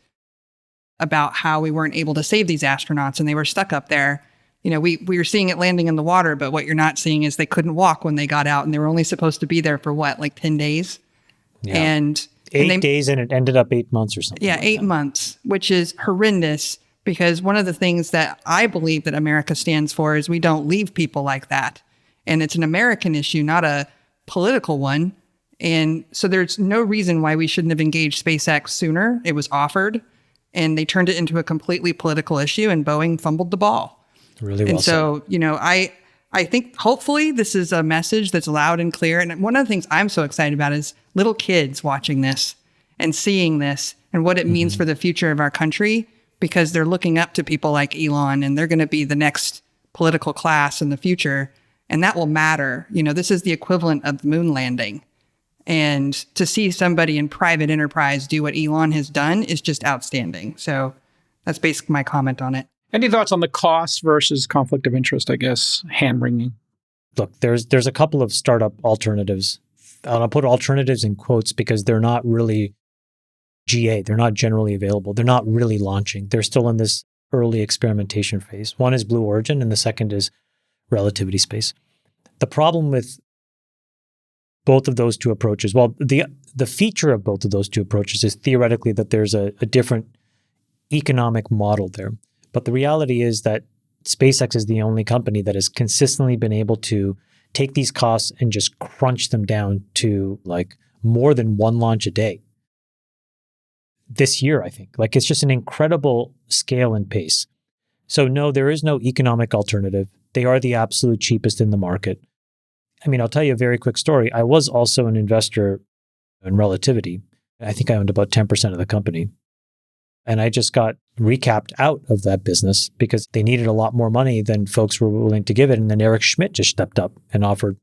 about how we weren't able to save these astronauts and they were stuck up there. We were seeing it landing in the water, but what you're not seeing is they couldn't walk when they got out and they were only supposed to be there for 10 days? Yeah. And 8 days and it ended up 8 months or something. Yeah, 8 months, which is horrendous because one of the things that I believe that America stands for is we don't leave people like that. And it's an American issue, not a political one. And so there's no reason why we shouldn't have engaged SpaceX sooner. It was offered and they turned it into a completely political issue and Boeing fumbled the ball. Really well and so, I think hopefully this is a message that's loud and clear. And one of the things I'm so excited about is little kids watching this and seeing this and what it means for the future of our country, because they're looking up to people like Elon and they're going to be the next political class in the future. And that will matter. This is the equivalent of the moon landing. And to see somebody in private enterprise do what Elon has done is just outstanding. So that's basically my comment on it. Any thoughts on the cost versus conflict of interest, I guess, hand-wringing? Look, there's a couple of startup alternatives. And I'll put alternatives in quotes because they're not really GA. They're not generally available. They're not really launching. They're still in this early experimentation phase. One is Blue Origin and the second is Relativity Space. The problem with both of those two approaches, the feature of both of those two approaches is theoretically that there's a different economic model there. But the reality is that SpaceX is the only company that has consistently been able to take these costs and just crunch them down to more than one launch a day. This year, I think. It's just an incredible scale and pace. So no, there is no economic alternative. They are the absolute cheapest in the market. I'll tell you a very quick story. I was also an investor in Relativity. I think I owned about 10% of the company. And I just got recapped out of that business because they needed a lot more money than folks were willing to give it. And then Eric Schmidt just stepped up and offered,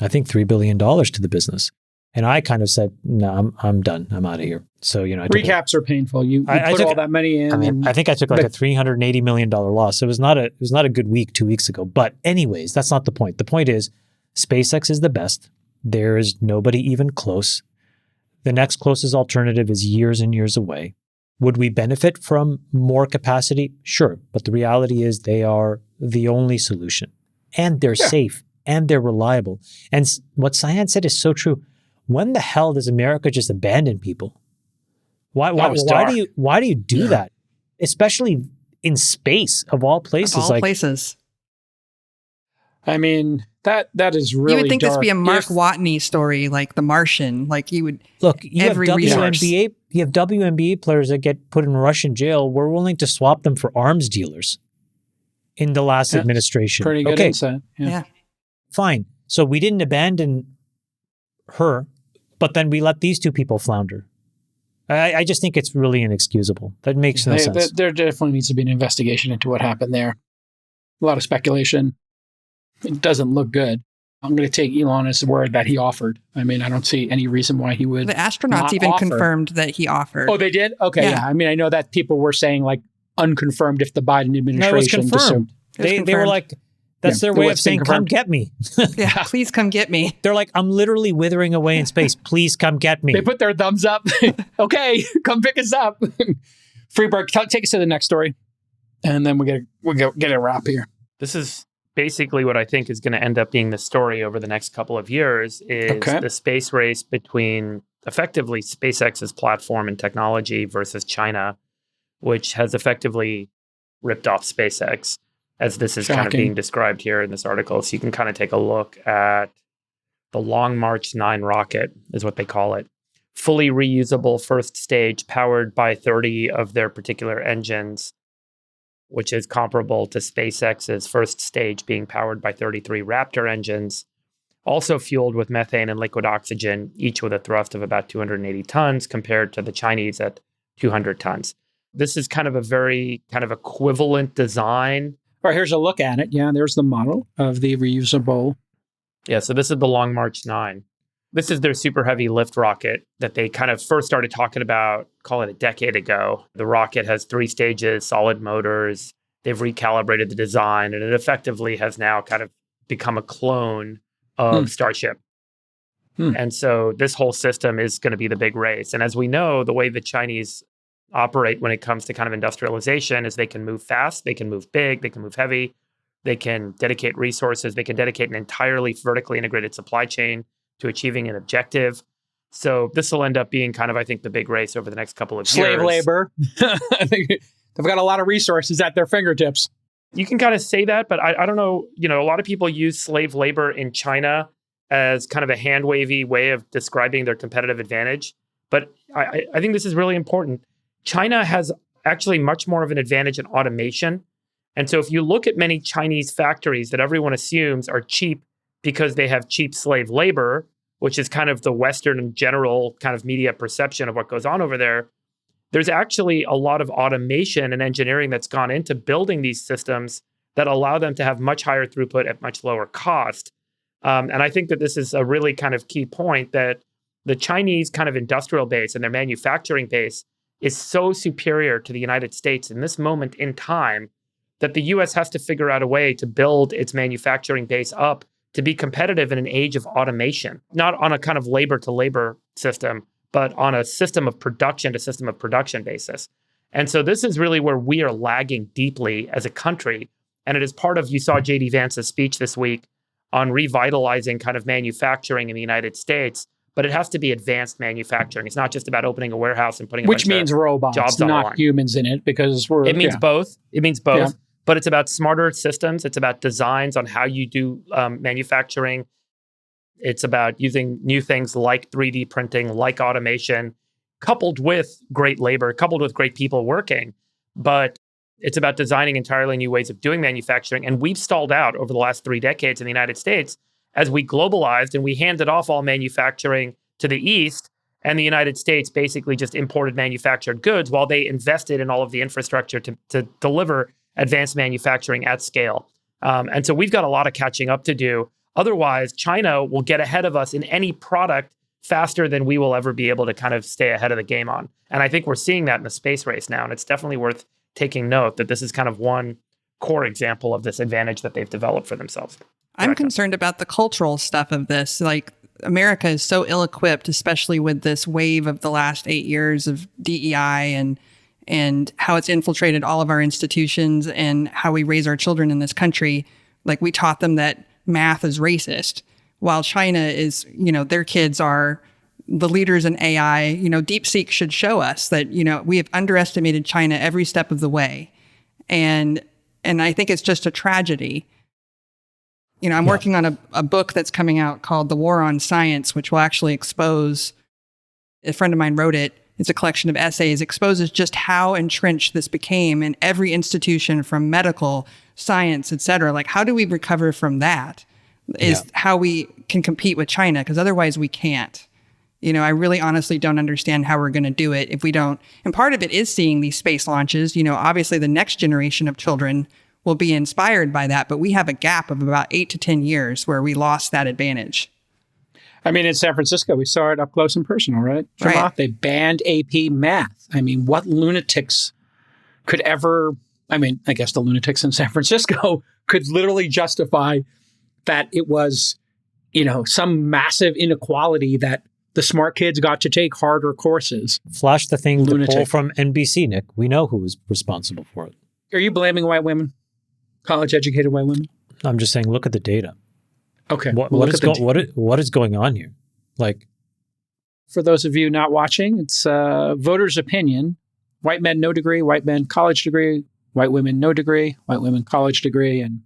I think, $3 billion to the business. And I kind of said, no, I'm done. I'm out of here. So, recaps are painful. You put all that money in. I think I took a $380 million loss. It was not a good week 2 weeks ago. But anyways, that's not the point. The point is SpaceX is the best. There is nobody even close. The next closest alternative is years and years away. Would we benefit from more capacity? Sure. But the reality is they are the only solution. And they're safe. And they're reliable. And what Cyan said is so true. When the hell does America just abandon people? Why do you do that? Especially in space, of all places. Of all places. That is really You would think dark. this would be a Mark Watney story, like The Martian. You would look. You have WNBA players that get put in Russian jail. We're willing to swap them for arms dealers. In the last administration, pretty good insight. Yeah, fine. So we didn't abandon her, but then we let these two people flounder. I just think it's really inexcusable. That makes no sense. There definitely needs to be an investigation into what happened there. A lot of speculation. It doesn't look good. I'm going to take Elon as the word that he offered. I don't see any reason why he would. The astronauts even confirmed that he offered. Oh, they did? Okay, yeah. I know that people were saying unconfirmed if the Biden administration. No, it was confirmed. They were That's their way of saying, come get me. Yeah, please come get me. They're like, I'm literally withering away in space. Please come get me. They put their thumbs up. Okay, come pick us up. Freeberg, take us to the next story. And then we'll get a wrap here. This is basically what I think is going to end up being the story over the next couple of years is the space race between effectively SpaceX's platform and technology versus China, which has effectively ripped off SpaceX, as this is kind of being described here in this article. So you can kind of take a look at the Long March 9 rocket, is what they call it. Fully reusable first stage powered by 30 of their particular engines, which is comparable to SpaceX's first stage being powered by 33 Raptor engines, also fueled with methane and liquid oxygen, each with a thrust of about 280 tons compared to the Chinese at 200 tons. This is kind of a very kind of equivalent design. All right, here's a look at it. Yeah, there's the model of the reusable. Yeah, so this is the Long March 9. This is their super heavy lift rocket that they kind of first started talking about, call it a decade ago. The rocket has 3 stages, solid motors. They've recalibrated the design, and it effectively has now kind of become a clone of Starship. And so this whole system is going to be the big race. And as we know, the way the Chinese operate when it comes to kind of industrialization is they can move fast, they can move big, they can move heavy, they can dedicate resources, they can dedicate an entirely vertically integrated supply chain to achieving an objective. So this will end up being kind of, I think, the big race over the next couple of years. Slave labor. I think they've got a lot of resources at their fingertips. You can kind of say that, but I don't know. You know, a lot of people use slave labor in China as kind of a hand-wavy way of describing their competitive advantage. But I think this is really important. China has actually much more of an advantage in automation. And so if you look at many Chinese factories that everyone assumes are cheap because they have cheap slave labor, which is kind of the Western and general kind of media perception of what goes on over there, there's actually a lot of automation and engineering that's gone into building these systems that allow them to have much higher throughput at much lower cost. And I think that this is a really kind of key point, that the Chinese kind of industrial base and their manufacturing base is so superior to the United States in this moment in time that the US has to figure out a way to build its manufacturing base up to be competitive in an age of automation, not on a kind of labor to labor system, but on a system of production to system of production basis. And so this is really where we are lagging deeply as a country. And it is part of, you saw J.D. Vance's speech this week on revitalizing kind of manufacturing in the United States, but it has to be advanced manufacturing. It's not just about opening a warehouse and putting a bunch means of robots, jobs on the line. Not humans in it, because it means both. It means both. Yeah. But it's about smarter systems. It's about designs on how you do manufacturing. It's about using new things like 3D printing, like automation, coupled with great labor, coupled with great people working. But it's about designing entirely new ways of doing manufacturing. And we've stalled out over the last 3 decades in the United States as we globalized and we handed off all manufacturing to the East. And the United States basically just imported manufactured goods while they invested in all of the infrastructure to deliver advanced manufacturing at scale. And so we've got a lot of catching up to do. Otherwise, China will get ahead of us in any product faster than we will ever be able to kind of stay ahead of the game on. And I think we're seeing that in the space race now. And it's definitely worth taking note that this is kind of one core example of this advantage that they've developed for themselves. I'm concerned about the cultural stuff of this. Like, America is so ill-equipped, especially with this wave of the last 8 years of DEI and how it's infiltrated all of our institutions and how we raise our children in this country. Like, we taught them that math is racist, while China is, their kids are the leaders in AI. DeepSeek should show us that, we have underestimated China every step of the way. And I think it's just a tragedy. I'm working on a book that's coming out called The War on Science, which will actually expose, a friend of mine wrote it. It's a collection of essays, exposes just how entrenched this became in every institution, from medical, science, et cetera. Like, how do we recover from that is how we can compete with China, because otherwise we can't. I really honestly don't understand how we're going to do it if we don't. And part of it is seeing these space launches. Obviously the next generation of children will be inspired by that, but we have a gap of about 8 to 10 years where we lost that advantage. I mean, in San Francisco, we saw it up close and personal, right? Right. They banned AP math. I mean, what lunatics could ever... I mean, I guess the lunatics in San Francisco could literally justify that it was, some massive inequality that the smart kids got to take harder courses. Flash the thing, the poll from NBC, Nick. We know who was responsible for it. Are you blaming white women? College-educated white women? I'm just saying, look at the data. Okay. What is going on here? Like, for those of you not watching, it's voters' opinion. White men, no degree. White men, college degree. White women, no degree. White women, college degree. And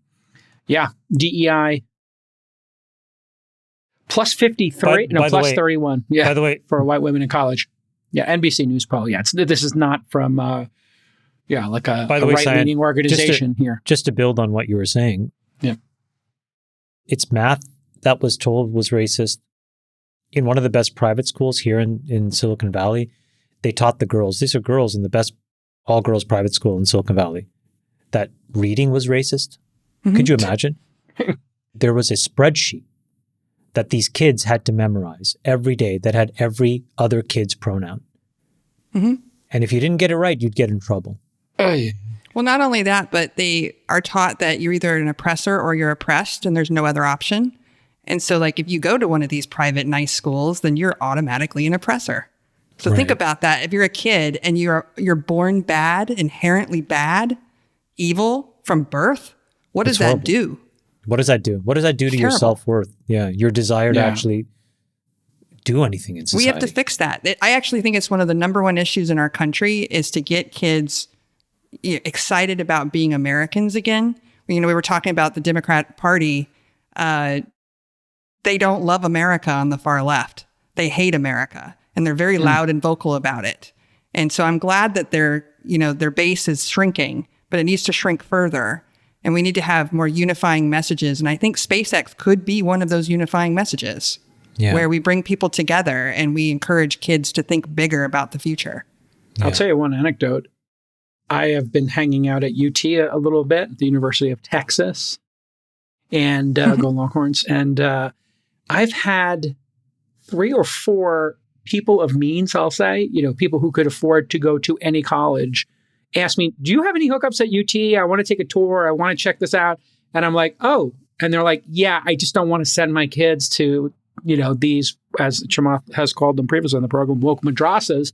yeah, DEI plus 53, plus 31. Yeah, by the way, for white women in college. Yeah, NBC News poll. Yeah, this is not from, like a right-leaning organization here. Just to build on what you were saying. Yeah. It's math that was told was racist. In one of the best private schools here in Silicon Valley, they taught the girls, these are girls in the best all-girls private school in Silicon Valley, that reading was racist. Mm-hmm. Could you imagine? There was a spreadsheet that these kids had to memorize every day that had every other kid's pronoun. Mm-hmm. And if you didn't get it right, you'd get in trouble. Well, not only that, but they are taught that you're either an oppressor or you're oppressed and there's no other option. And so like if you go to one of these private nice schools, then you're automatically an oppressor. So think about that. If you're a kid and you're born bad, inherently bad, evil from birth, what does that do? What does that do? What does that do to your self-worth? Yeah, your desire to actually do anything in society. We have to fix that. I actually think it's one of the number one issues in our country is to get kids excited about being Americans again. We were talking about the Democrat Party. They don't love America on the far left. They hate America, and they're very loud and vocal about it. And so I'm glad that their base is shrinking, but it needs to shrink further. And we need to have more unifying messages. And I think SpaceX could be one of those unifying messages where we bring people together and we encourage kids to think bigger about the future. I'll tell you one anecdote. I have been hanging out at UT a little bit, the University of Texas, and go Longhorns. And I've had 3 or 4 people of means, I'll say, people who could afford to go to any college, ask me, do you have any hookups at UT? I want to take a tour. I want to check this out. And I'm like, oh. And they're like, yeah, I just don't want to send my kids to, these, as Chamath has called them previously on the program, woke madrasas.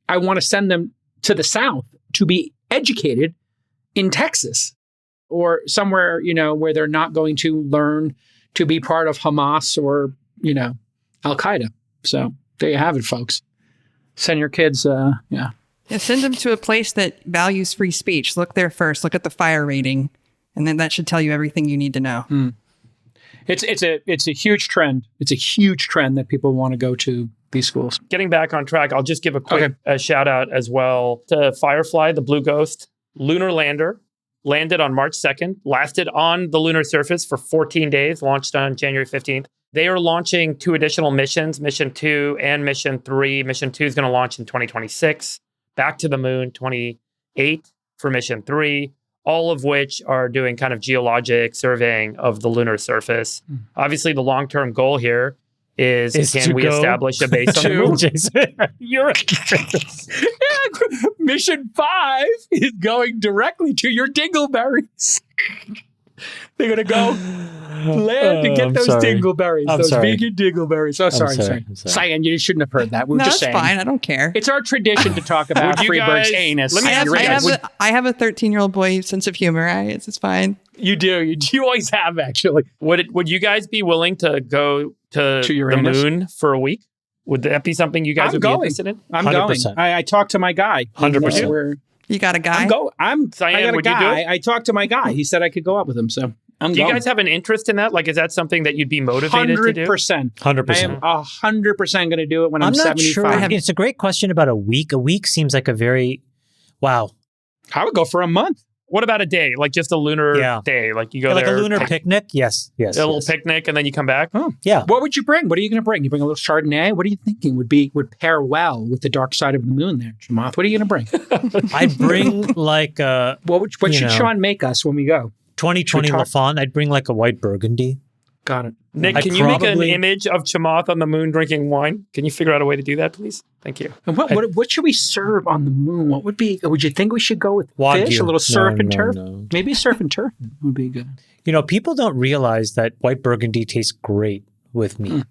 I want to send them to the South to be educated in Texas or somewhere, where they're not going to learn to be part of Hamas or, Al-Qaeda. So there you have it, folks. Send your kids, send them to a place that values free speech. Look there first. Look at the fire rating. And then that should tell you everything you need to know. It's a huge trend. It's a huge trend that people want to go to these schools. Getting back on track, I'll just give a quick shout out as well to Firefly, the Blue Ghost lunar lander. Landed on March 2nd, lasted on the lunar surface for 14 days, launched on January 15th. They are launching 2 additional missions, Mission 2 and Mission 3. Mission 2 is going to launch in 2026. Back to the moon, 28 for Mission 3, all of which are doing kind of geologic surveying of the lunar surface. Obviously, the long-term goal here is can we establish a base on the moon? Jason, you're Mission 5 is going directly to your dingleberries. They're going to go land to get those dingleberries, vegan dingleberries. Oh, sorry. Cyan, you shouldn't have heard that. We're just saying. No, it's fine. I don't care. It's our tradition to talk about Freeberg's anus. I have a 13-year-old boy sense of humor. It's fine. You do. You always have, actually. Would you guys be willing to go to the moon for a week? Would that be something you guys would be interested in? I'm 100%. going. I talked to my guy. 100%. You got a guy? Cyan, I got a would guy. you do it? I talked to my guy. He said I could go out with him. So I'm Do you guys have an interest in that? Like, is that something that you'd be motivated to do? 100%. 100%. I am 100% going to do it when I'm 75. Not sure. It's a great question about a week. A week seems like a very, wow. I would go for a month. What about a day? Like just a lunar day? Like you go like there. Like a lunar picnic? Yes. A little picnic and then you come back? Oh, yeah. What would you bring? What are you going to bring? You bring a little Chardonnay? What are you thinking would pair well with the dark side of the moon there, Chamath? What are you going to bring? I'd bring like what should Sean make us when we go? 2020 Lafon. I'd bring like a white Burgundy. Got it. Nick, can you make an image of Chamath on the moon drinking wine? Can you figure out a way to do that, please? Thank you. And what should we serve on the moon? What would you think we should go with? Wagyu. Fish? A little surf and turf? No. Maybe surf and turf would be good. People don't realize that white Burgundy tastes great with meat.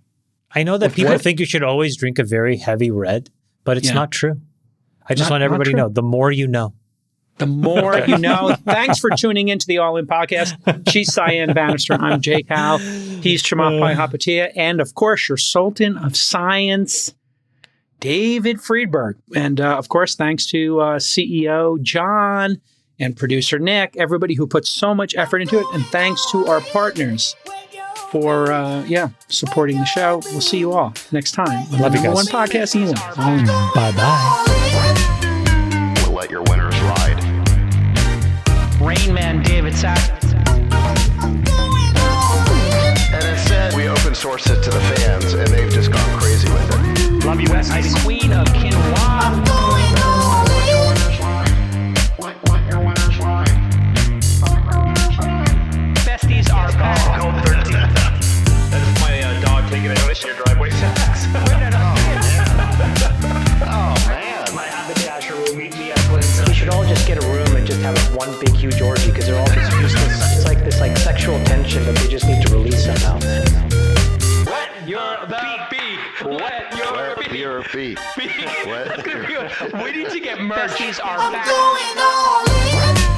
I know that people think you should always drink a very heavy red, but it's not true. I just want everybody to know, the more you know. The more you know. Thanks for tuning into the All In Podcast. She's Cyan Banister. I'm Jake Howe. He's Chamath Palihapitiya. And of course, your Sultan of Science, David Friedberg. And of course, thanks to CEO John and producer Nick, everybody who put so much effort into it. And thanks to our partners for supporting the show. We'll see you all next time. Love you guys. One podcast in the world. Bye-bye. We'll let your winners ride. Rain Man David Sack. And instead, we open source it to the fans, and they've just gone crazy with it. Love you, Besties. Queen of Quinoa. Besties are back. No 13. That's my dog taking a notice in your driveway. Oh, man. My haberdasher will meet me at Flintstone. We should all just get a room and just have one big huge orgy because they're all just useless. It's like this sexual tension that they just need to release somehow. Wet your beak. Wet your feet. We need to get merch. Besties are back. I'm going all in.